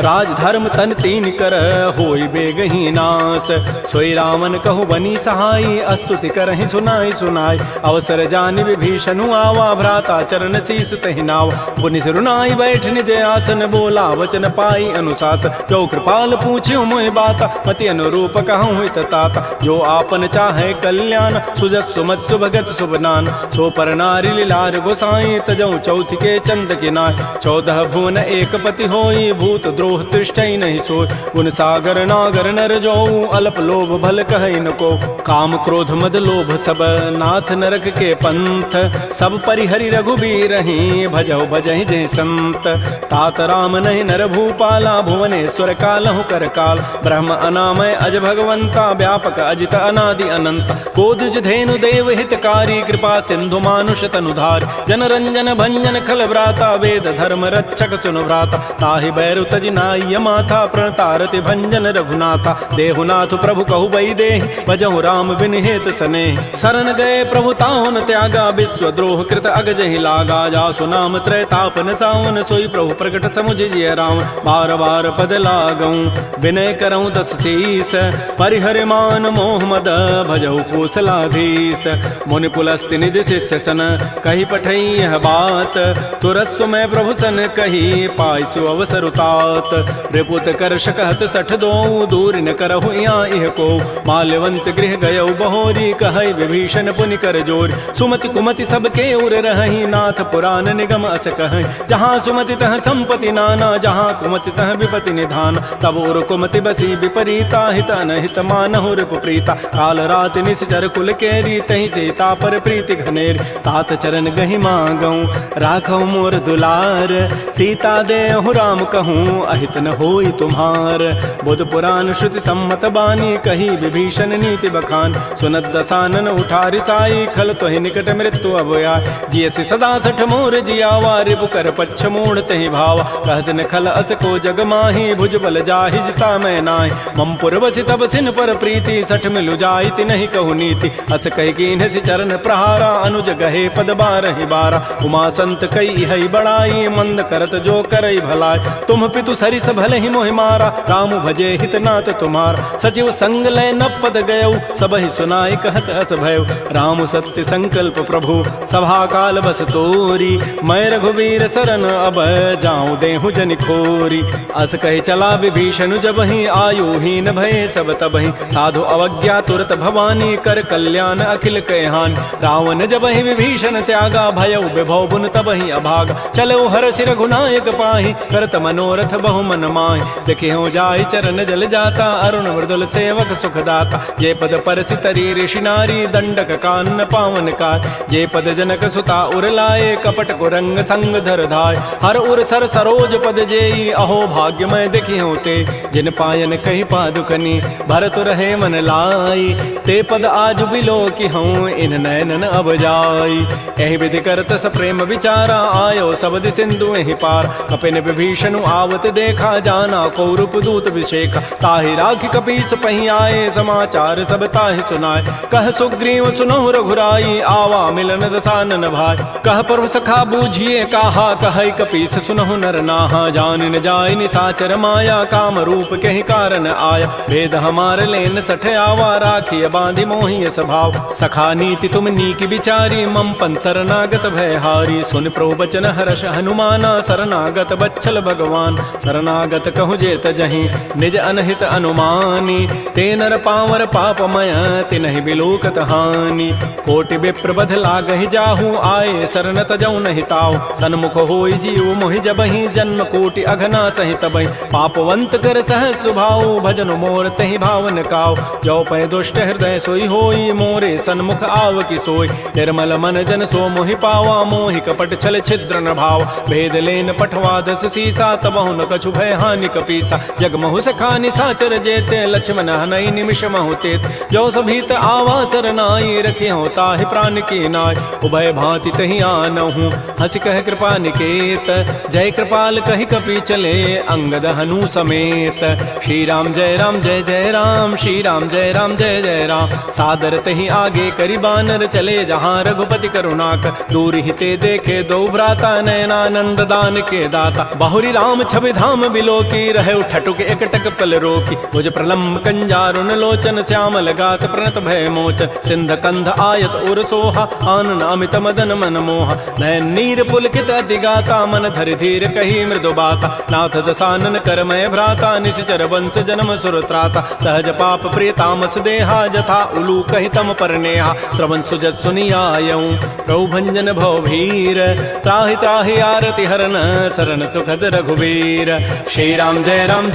राज धर्म तन तीन कर होई बेगही नास सोई रावण कहु बनी सहाई अस्तुति करहि सुनाई सुनाई अवसर जानि विभीषणु आवा भ्राता चरण शीस तहि नाव पुनि सिरुनाई बैठ निज आसन बोला वचन पाई अनुशासन जो कृपाल पूछ्यो मोहि बाता मति अनुरूप कहूँ हित ताता जो आपन चाहे कल्याण सुजस सुमत सुभगत सुबनान सो पर नारी लीलार गोसाई तजऊ चौथ के चंद किनाय 14 भुवन एक पति होई भूत द्रोह तृष्टि नहीं सोय गुण सागर नागर नर जो अल्प लोभ भल कहै न को काम क्रोध मद लोभ सब नाथ नरक के पंथ सब परिहरि रघुबीर ही भजहु भजहि जय संत तात राम नहीं नर भूपाला भुवनेश्वर कालहु कर काल ब्रह्म अनामय अज भगवंता व्यापक अजित अनादि अनंत कोदुज धेनु देव हितकारी कृपा सिंधु मानुष तनुधार जन रंजन भंजन खल व्राता वेद धर्म रक्षक सुनु भ्राता ताहि बैरु तजि नाय माथा प्रणतारति भंजन रघुनाथा देहुनाथ प्रभु कहु बई देहि भजहु राम बिन हेत सने शरण गए प्रभु ताहुन त्यागा विश्व द्रोह कृत अगजहि लागा जासु नाम त्रैतापन सावन सोई प्रभु प्रकट समुझ जिय राम बार बार पद लागऊं विनय करऊं दस शीस परिहर मान मोह मद भजहु कौशलाधीश मुनि पुलस्ति निज शिष्य सन कही पठई यह बात तुरस्व में प्रभु सन कही पाइसु अवसर उतात रिपुत कर शकहत सठ दो दूर न करहु यहाँ इह को माल्यवंत गृह गयौ बहोरी कहै विभीषण पुनि कर जोर सुमति कुमति सबके उर रहि नाथ पुराण निगम अस कहै जहाँ सुमति तह संपति नाना जहाँ कुमति तह विपति निधान तब उर कुमति बसी विपरीता हित अनहित मानहु रिपु प्रीता काल रात निश्चर कुल केरी तहि सीता पर प्रीति घनेर तात चरण गहि मांगऊं राखौ मोर दुलार सीता देहु राम कहूँ अहित न होई तुम्हार बुध पुराण श्रुति सम्मत बानी कही विभीषण नीति बखान सुनत दसानन उठारि साई खल तोहि निकट मृत्यु अभया जियसि सदा सठ मोर जियावा रिपु कर पच्छ मूढ़ तहि भावा कहसन खल अस को जग माही भुज बल जाहि जिता मैं नाहि मम पुरवसि तब सिन पर प्रीति सठ मिलु जाइति नहीं कहु नीति अस कहि कीन्ह सि चरण प्रहारा अनुज गहे पद बारहि बारा उमा संत कई हई बड़ाई मंद करत जो करई भलाई तुम पितु सरिस भले ही मोहि मारा राम भजे हित नाथ तुम्हार सचिव संग लय न पद गयौ सब ही सुनाई कहत हस भयउ राम सत्य संकल्प प्रभु सभा काल बस तोरी मैं रघुवीर शरण अब जाऊं देहु जनि खोरी अस कहि चला विभीषण जब ही आयु हीन भय सब तब ही साधु अवज्ञा तुरत भवानी कर कल्याण अखिल कहहान रावण जब ही विभीषण त्यागा भयउ विभव बुन तब ही अभागा चलो हर्षि रघुनायक पाहि करत मनोरथ बहु मन माहि देखे हो जाय चरण जल जाता अरुण मृदुल सेवक सुखदाता जे पद परसि तरी ऋषि नारी दंडक कानन पावन काय जे पद जनक सुता उर लाए कपट कुरंग संग धर धाय हर उर सर सरोज पद जेई अहो भाग्यमय देखी होते जिन पायन कही पादुकनी भरत रहे मन लाई ते पद आज बिलो की हूँ इन नयनन अब जाई एहि विधि करत स प्रेम विचारा आयो सबद सिंधु एहि पार कपिन विभीषण आवत देखा जाना कौरूप दूत विशेखा ताहि राखी कपीस पही आए समाचार सब ताहि सुनाए कह सुग्रीव सुनहु रघुराई आवा मिलन दसानन भाई कह प्रभु सखा बूझिए कहा कह कपीस सुनहु नर नाहा जान न जाय निसाचर माया काम रूप कहि कारण आया भेद हमार लेन सठ आवा राखी बांधि मोहि स्वभाव सखा नीति तुम नीक विचारी मम पन शरणागत भयहारी सुन प्रभु बचन हर्ष हनुमाना शरणागत बच्छल भगवान शरणागत कहु जेत जहीं निज अनहित अनुमानी ते नर पावर पापमय तिनहि बिलोकत हानि कोटि विप्र बध लागहि जाहू आए शरण तजौ नहि ताऊ सन्मुख होई जीव मोहि जबहि जन्म कोटि अघना सहित बहि पापवंत कर सह सुभाऊ भजन मोर तहि भावन काऊ जो पै दुष्ट हृदय सोई होई मोरे सन्मुख आव की सोई निर्मल मन जन सो मोहि पावा मोहि कपट छल छिद्र न भाव भेद लेन पठवा दस सीसा तबहु न कछु भय हानि कपीसा जग महु सखानि साचर जेते लक्ष्मण हनई निमिष महु तेत जो सभीत आवा सरनाई रखे हो ताहि प्राण की नाय उभय भांति तहि आनहु हंस कह कृपा निकेत जय कृपाल कहि कपि चले अंगद हनु समेत श्री राम जय जय राम श्री राम जय जय राम सादर तहि आगे करि बानर चले जहाँ रघुपति करुणाक दूर हिते देखे दो भ्राता नयनानंद दान के दाता बाहुरी राम छवि धाम बिलो की रहे ठटुक एकटक पल रोकी भुज प्रलम्ब कंजारुन लोचन श्यामल गात प्रणत भय मोचन सिंध कंध आयत उर सोहा आनन अमित मदन मन मोहा नयन नीर पुलकित अति गाता मन धरि धीर कही मृदु बाता नाथ दसानन कर मय भ्राता निश्चर वंश जन्म सुर त्राता सहज पाप प्रिय तामस देहा जथा उलू कहि तम पर नेहा श्रवण सुजत सुनियायऊं प्रभु भंजन भव भीर त्राहि त्राहि आरति हरन शरण सुखद रघुवीर श्री राम जय राम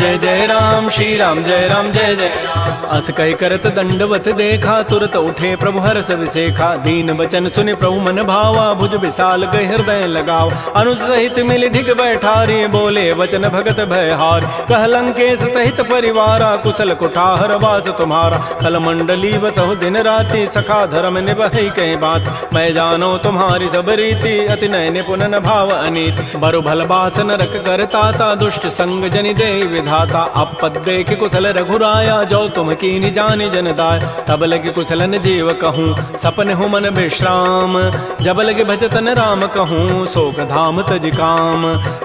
श्री राम जय जय राम अस कहि करत दंडवत देखा तुरत उठे प्रभु हर्ष विसेखा दीन बचन सुनि प्रभु मन भावा भुज विशाल गहि हृदय लगाव अनुज सहित मिल ढिग बैठारी बोले वचन भगत भयहार कह लंकेश सहित परिवारा कुशल कुठार वास तुम्हारा कल मंडली बसहु दिन राति सखा धर्म निभहि कहीं बात मैं जानो तुम्हारी सब रीति अति नय निपुणन भाव अनीति बरु भल बास नरक करताता दुष्ट संग जनि दे विधाता अपद देख कुशल रघुराया जो तुम कीनि जानि जन दाय तब लगे कुशलन जीव कहूँ सपन हो मन विश्राम जब लगे भजतन राम कहूँ शोक धाम तज काम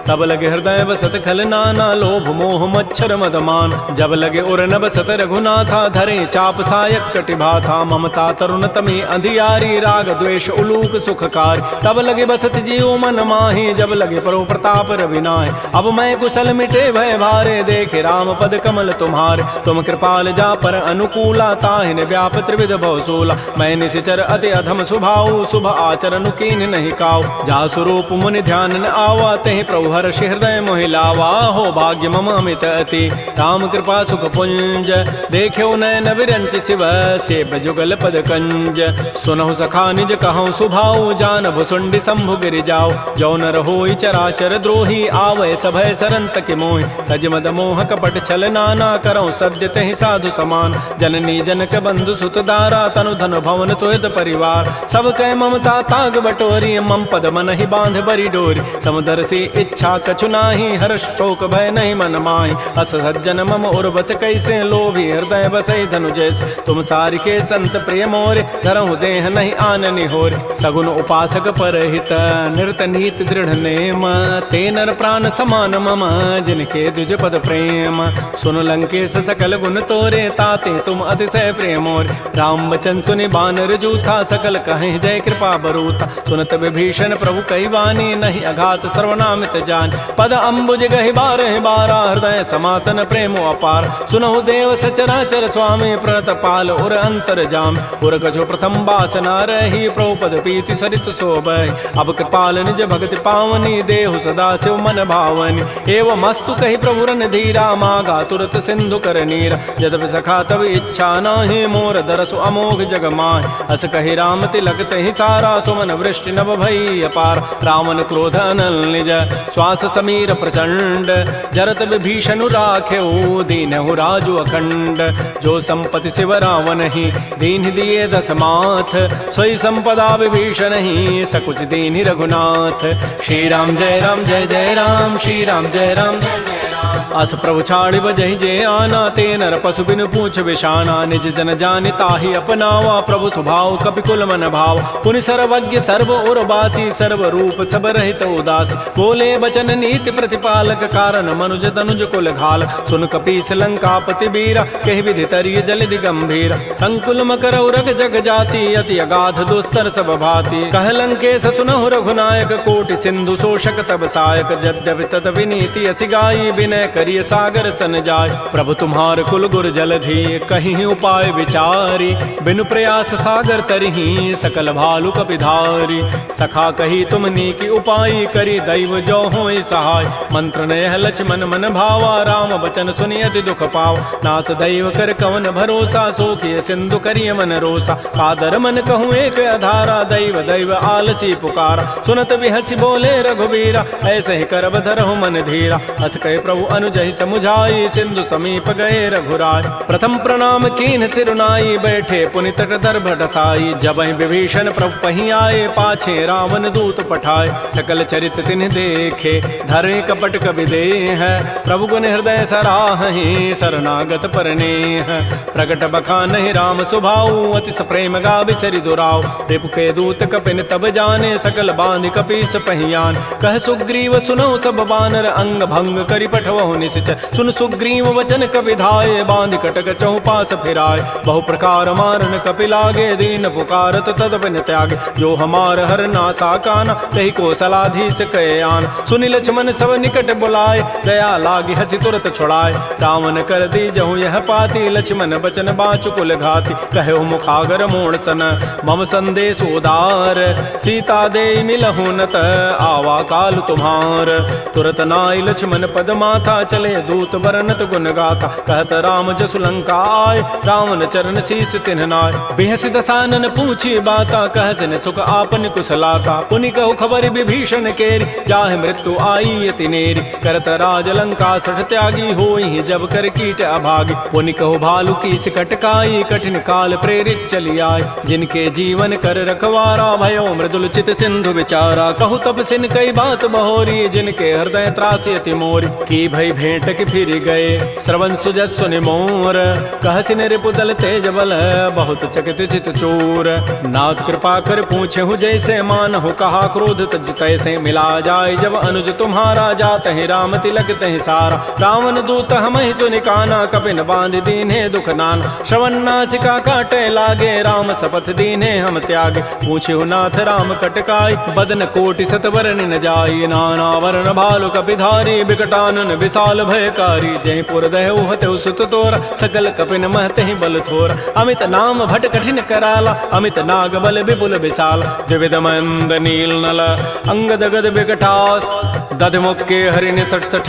तब लगे हृदय बसत खल नाना लोभ मोह मच्छर मदमान जब लगे उर न बसत रघुनाथा धरे चाप सायक कटिभाथा ममता तरुण तमी अंधियारी राग द्वेष उलूक सुखकार तब लगे बसत जीव मन माही जब लगे परो प्रताप रविनाय अब मैं कुशल मिटे भय भारे देखे राम पद कमल तुम्हारे तुम कृपाल जा पर अनुकूला ताहिन व्याप त्रिविध भवसूला मैं निशिचर अति अधम सुभाऊ शुभ आचरण कीन नहीं काऊ जा स्वरूप मुनि ध्यान न आवा तहि प्रभु हर्ष हृदय मोहि लावा हो भाग्य मम अमित अति राम कृपा सुख पुंज देख्यो नयन विरंच शिव सेव जुगल पद कंज सुनहु सखा निज कहूँ सुभाऊ जान भुसुंडी शंभु गिरि जाओ जो नर होई चराचर द्रोही आवै सभय सरंत के मोहि तज मद मोह कपट छल नाना करौ सद्य तहि साधु समान जननी जनक बंधु सुत दारा तनु धन भवन सुहृद परिवार सब कह ममता ताग बटोरी मम पद मन ही बांध बरी डोरी समुदर से इच्छा कछु नाही हर्ष शोक भय नहीं मन माही अस सज्जन मम उर्वस कैसे लोभी हृदय बसई धनु जैसे तुम सारि के संत प्रिय मोरे धरहु देह नहीं आननि होर सगुन उपासक परहित निरत नीति दृढ़ नेम ते नर प्राण समान मम जिनके द्विज पद प्रेम सुन लंकेश सकल गुण तोरे ताते तुम अतिशय प्रेमोर राम बचन सुनि बानर जूथा सकल कहीं जय कृपा बरूता सुनत विभीषण प्रभु कई वाणी नहीं अघात सर्वनामित जान पद अम्बुज गहि बारह बारा हृदय समातन प्रेमो अपार सुनहु देव सचराचर स्वामी प्रणत पाल उर अंतर जाम उर कछु प्रथम बासना रही प्रभुपद प्रीति सरित शोभै। अब कृपाल निज भगति पावनी देहु सदा शिव मन भावनी। एवं मस्तु कही प्रभु रन धीरा मागा तुरत सिंधु कर नीरा। यद्यपि सखा तब इच्छा नाही मोर दरसु अमोघ जग माय। अस कही राम तिलक तहि सारा सुमन वृष्टि नभ भई अपार। रावण क्रोध अनल निज श्वास समीर प्रचंड जरत विभीषण राख्यो दीनहु राजु अखंड। जो संपत्ति शिव रावण ही दीन दिए दस माथ सोई संपदा विभीषण ही सकुच दीन रघुनाथ। श्री राम जय राम जय जय राम श्री राम जय राम जय जय राम। अस प्रभु छाड़ि बजहि जे आना ते नर पशु बिनु पूछ विषाना। निज जन जानि ताहि अपनावा प्रभु स्वभाव कपिकुल मन भाव। पुनि सर्वज्ञ सर्व और बासी सर्व रूप सब रहित उदास। बोले बचन नीति प्रतिपालक कारण मनुज तनुज कुल घाल। सुन कपीस लंकापति बीरा कहि विधि तरिय जलधि गंभीर। संकुल मकर उरग जग जाति अति अगाध दुस्तर सब भाति। कह लंकेश सुनहु रघुनायक कोटि सिंधु शोषक तब सायक। यद्यपि तद विनीति असि गाई विनय करिय सागर सन जाय। प्रभु तुम्हार कुल गुर जलधि कहीं उपाय विचारी। बिनु प्रयास सागर तरही सकल भालु कपिधारी। सखा कही तुमनी की उपाय करी दैव जो होई सहाय। मंत्र नयह लक्ष्मण मन भावा राम बचन सुनि अति दुख पाव। नाथ दैव कर कवन भरोसा सोखिय सिंधु करिय मन रोसा। कादर मन कहूँ एक अधारा दैव दैव आलसी पुकारा। सुनत बिहसी बोले रघुबीरा ऐसे ही करब धरहु मन धीरा। हस कहे प्रभु अनुजहि समुझाई सिंधु समीप गए रघुराय। प्रथम प्रणाम कीन सिरुनाई बैठे पुनि तट दर्भ ढसाई। जबहि विभीषण प्रभु पहि आए पाछे रावण दूत पठाए। सकल चरित तिन्ह देखे धरे कपट कवि देह। प्रभु गुण हृदय सराहि शरणागत परनेह। प्रगट बखानहि राम सुभाऊ अति प्रेम गावि सरि दुराव। रिपु के दूत कपिन तब जाने सकल बांधि कपीस पहियान। कह सुग्रीव सुनहु सब बानर अंग भंग करि पठवहु निश्चय। सुन सुग्रीव वचन कपि धाये बांधि कटक चहुपास फिराय। बहु प्रकार मारन कपि लागे दीन पुकारत तद बिन त्यागे। जो हमार हर नासा काना तहि को सलाधीस कहे आन। सुनि लक्ष्मण सब निकट बुलाए दया लागी हसी तुरत छुड़ाए। रावण कर दी जहु यह पाती लक्ष्मण बचन बाचु कुल घाती। कहो मुखागर मोण सन मम संदेश उदार। सीता दे मिलहु नत आवा काल तुम्हार। तुरत नाई लक्ष्मण पद माथा चले दूत बरनत गुण गाथा। कहत राम जसु लंका आय रावण चरण शीस तिन्ह नाय। बेहसी दसानन पूछी बाता कहसिन सुख आपन कुशलाता। पुनि कहु खबर विभीषण केरी जाहि मृत्यु आई अति नेरी। करत राज लंका सठ त्यागी होई जब कर कीट अभागी। पुनि कहु भालु की कटकाई कठिन काल प्रेरित चली आय। जिनके जीवन कर रखवारा भयो मृदुल चित सिंधु विचारा। कहु तब सिन कई बात बहोरी जिनके हृदय त्रासी अति मोरी। की भई भेंट की फिर गए श्रवण सुजस सुनि मोर। कहसिन रिपुदल तेज बल बहुत चकित चित चोर। नाथ कृपा कर पूछे हूँ जैसे मानहु कहा क्रोध तज तैसे। मिला जाए जब अनुज तुम्हारा जात है राम तिलक तहि सारा। रावण दूत हम ही सुनि काना कपिन बांध दीन्हे दुख नाना। श्रवण नासिका काटे लागे राम शपथ दीन्हे हम त्यागे। पूछे नाथ राम कटकाई बदन कोटि सतवरन न जाई। नाना वर्ण भालु कपिधारी विकटानन विशाल भयकारी। जयपुर दहु हतु सुत तोरा सकल कपिन महते बल थोरा। अमित नाम भट कठिन कराला अमित नाग बल विपुल विशाल। द्विविध मंद नील नल अंगद गद विकटास। दधमुख के हरिण सठ सठ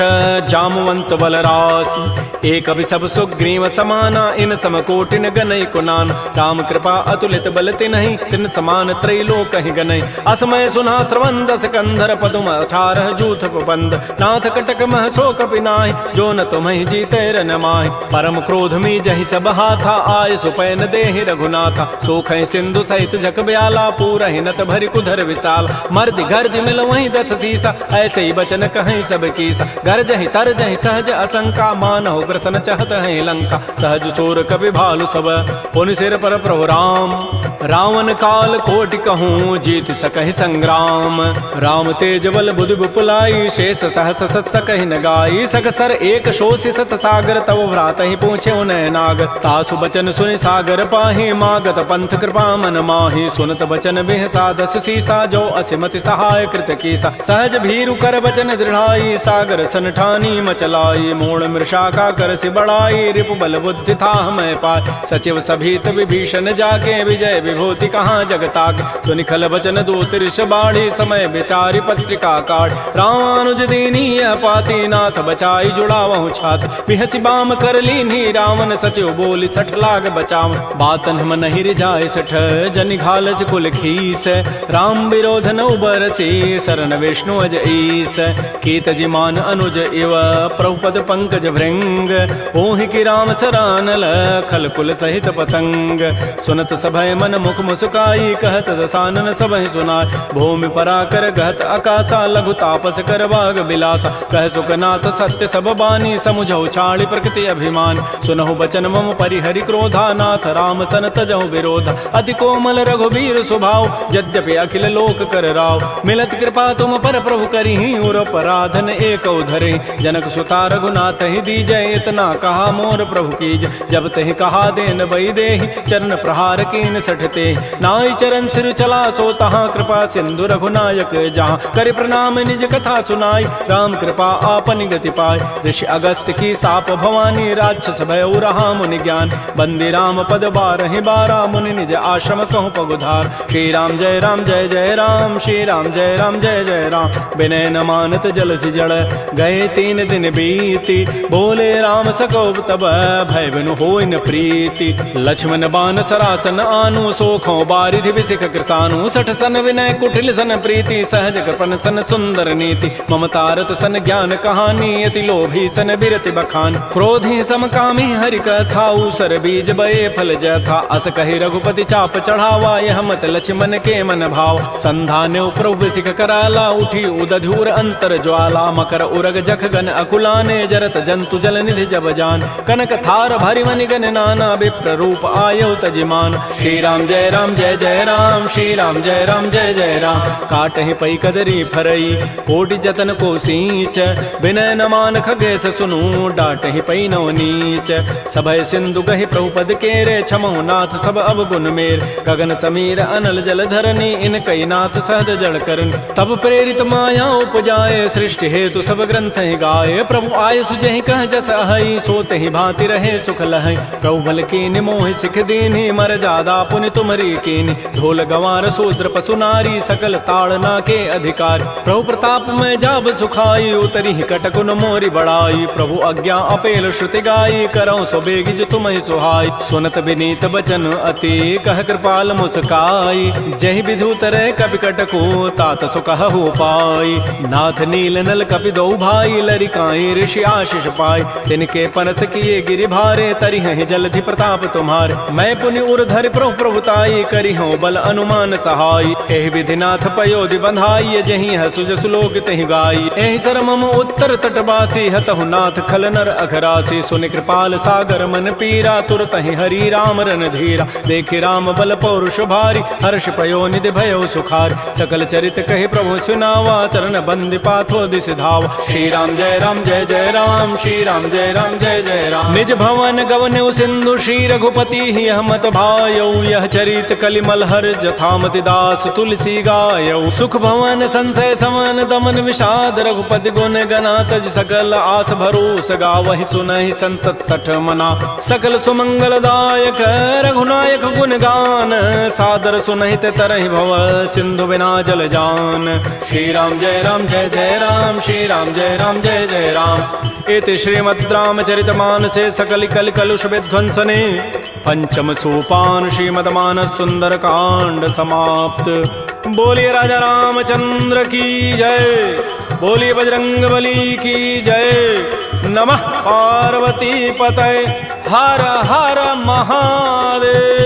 जामवंत बलरास। एक अभिसभ सुग्रीव समाना इन समकोटिन गनई कुनान। राम कृपा अतुलित बल तिन्हि तिन समान त्रैलोक कहि गनई। असमय सुना श्रवण दस कंधर पदुम 18 जूथ बंद। नाथ कटक मह सो कपि नाहि जो न तुम्हि जीते रन माहि। परम क्रोध मी जहि सब हाथा आय सुपैन देहि रघुनाथा। सोखै सिंधु सहित जग ब्याला पूरहि नत भरि कुधर विशाल। मर्दि गर्दि मिल वहीं 10 सीसा ऐसे ही बचन कहीं सब कीसा। गरजहि तरजहि सहज असंका मानहु ग्रसन चहत है लंका। सहज चोर कपि भालु सब पुनि सिर पर प्रभु राम। रावण काल कोटि कहूँ जीत सकहि संग्राम। राम तेज बल बुधि विपुलाई शेष सहस सत सकहि न गाई। सकसर एक शोषि सत सागर तव भ्रात ही पूछे उनय नाग। तासु बचन सुनि सागर पाहि मागत पंथ कृपा मन माहि। सुनत बचन बिह साधस सीसा जो असिमति सहाय कृत कीसा। सहज भीरु कर बचन दृढ़ाई सागर सन ठानी मचलाई। मूण मृषा का कर सि बढ़ाई रिपु बल बुद्धि था मैं पाय। सचिव सभीत विभीषण जाके विजय विभूति कहाँ जगताक। तो निखल वचन दूत ऋष बाढ़ी समय विचारी पत्रिका काट। रामानुज दीनी यह पाती नाथ बचाई जुड़ावहु छात। पिहसी बाम कर लीनी रावण सचिव बोली सठ लाग बचाव। बातन हम नहीं रिजाए सठ जनि घालस कुल खीस। राम विरोध न उबरसी शरण विष्णु अज ईस। कीत जिमान अनुज इव प्रभुपद पंकज भृंग। ओहि की राम सरानल खल कुल सहित पतंग। सुनत सभय मन मुख मुस्काई कहत दसानन सबहि सुनाय। भूमि पराकर गहत आकाशा लघु तापस कर बाग बिलासा। कह सुखनाथ सत्य सब बानी समुझौ छाड़ी प्रकृति अभिमान। सुनहु बचन मम परिहरि क्रोधा नाथ राम सन तजहु विरोधा। अति कोमल रघुबीर स्वभाव यद्यपि अखिल लोक कर राव। मिलत कृपा तुम पर प्रभु करिहि उर पराधन एक धरे। जनक सुता रघुनाथ ही दीजय इतना कहा मोर प्रभु कीज। जब तहि कहा देन बई देहि चरण प्रहार कीन सठते। नाई चरण सिर चला सो तहाँ कृपा सिंधु रघुनायक जहाँ। कर प्रणाम निज कथा सुनाई राम कृपा आपन गति पाय। ऋषि अगस्त की साप भवानी राक्षस भय रहा मुनि ज्ञान। बंदी राम पद बारहि बारा मुनि निज आश्रम कहूँ पगुधार। श्री राम जय राम श्री राम जय जय राम। विनय न मानत जलधि जड़ गए 3 दिन बीती। बोले राम सकोप तब भय बिनु होय न प्रीति। लक्ष्मण बान सरासन आनु सोखों बारिधि विसिख कृसानु। सठ सन विनय कुटिल सन प्रीति सहज कृपन सन सुंदर नीति। ममतारत सन ज्ञान कहानी अति लोभी सन बिरति बखान। क्रोधी समकामी हरि कथा ऊसर बीज बये फल जथा। अस कहि रघुपति चाप चढ़ावा यह मत लक्ष्मण के मन भाव। संधान्य प्रभु सिख कराला उठी उदधूर अंतर ज्वाला। मकर उरग जख गन अकुलाने जरत जंतु जल निधि जब जान। कनक थार भरि मनि गन नाना विप्र रूप आयौ तजिमान। श्री राम जय राम श्री राम जय जय राम। काटहि पै कदरी फरई कोटि जतन को सींच। विनय न मान खगेश सुनु डाटहि पै नव नीच। सभय सिंधु गहि प्रभुपद केरे छमहु नाथ सब अवगुण मेर। गगन समीर अनल जल धरनी इन कई नाथ सहज जड़ करन। तब प्रेरित माया उपजाए सृष्टि हेतु सब ग्रंथ ही गाये। प्रभु आय सुजहि कह जस अहै सोते ही भांति रहे सुख लहै। प्रभु बल कीनि मोहि सिख दीन्हि मर जादा पुनि तुमरी कीनि। ढोल गंवार शूद्र पशु नारी सकल ताड़ना के अधिकार। प्रभु प्रताप में जाब सुखाई उतरी कटकुन मोरी बड़ाई। प्रभु आज्ञा अपेल श्रुति गाई करौ सो बेगिज तुम ही सुहाई। सुनत विनीत बचन अति कह कृपाल मुस्काई। जहि विधु तरह कपि कटको तात सुकहु पाई। नाथ नील नल कपि दो भाई लरिकाई ऋषि आशीष पाई। तिनके पनस किए गिरि भारे तरि हैं जलधि प्रताप तुम्हारे। मैं पुनि उर धरि प्रभु प्रभुताई करि हूँ बल अनुमान सहाय। एहि विधि नाथ पयोधि बंधाई जहि हसु जसु लोक तहि गाई। एहि सर मम उत्तर तटवासी हतहु नाथ खल नर अघरासी। सुनि कृपाल सागर मन पीरा तुरत ही हरि राम रन धीरा। देखि राम बल पौरुष भारी हर्ष पयो निधि भयो सुखार। सकल चरित कहि प्रभु सुनावा चरण बंदि पाथो दिस धाव। श्री राम जय राम श्री राम जय जय राम। निज भवन गवनु सिंधु श्री रघुपति ही हमत भायौ। यह चरित कलिमल हर जथामति दास तुलसी गायौ। सुख भवन संशय समन दमन विषाद रघुपति गुण गना तज सकल आस भरोस गावहि सुनहि संतत सठ मना। सकल सुमंगल दायक रघुनायक गुण गान सादर सुनहित तरहि भव सिंधु बिना जल जान। श्री राम जय राम श्री राम जय जय राम। इति श्रीमद् रामचरितमानसे सकल कल कलुष विध्वंसने पंचम सोपान श्रीमद् मानस सुंदर कांड समाप्त। बोलिए राजा रामचंद्र की जय। बोलिए बजरंग बली की जय। नमः पार्वती पतये हर हर महादेव।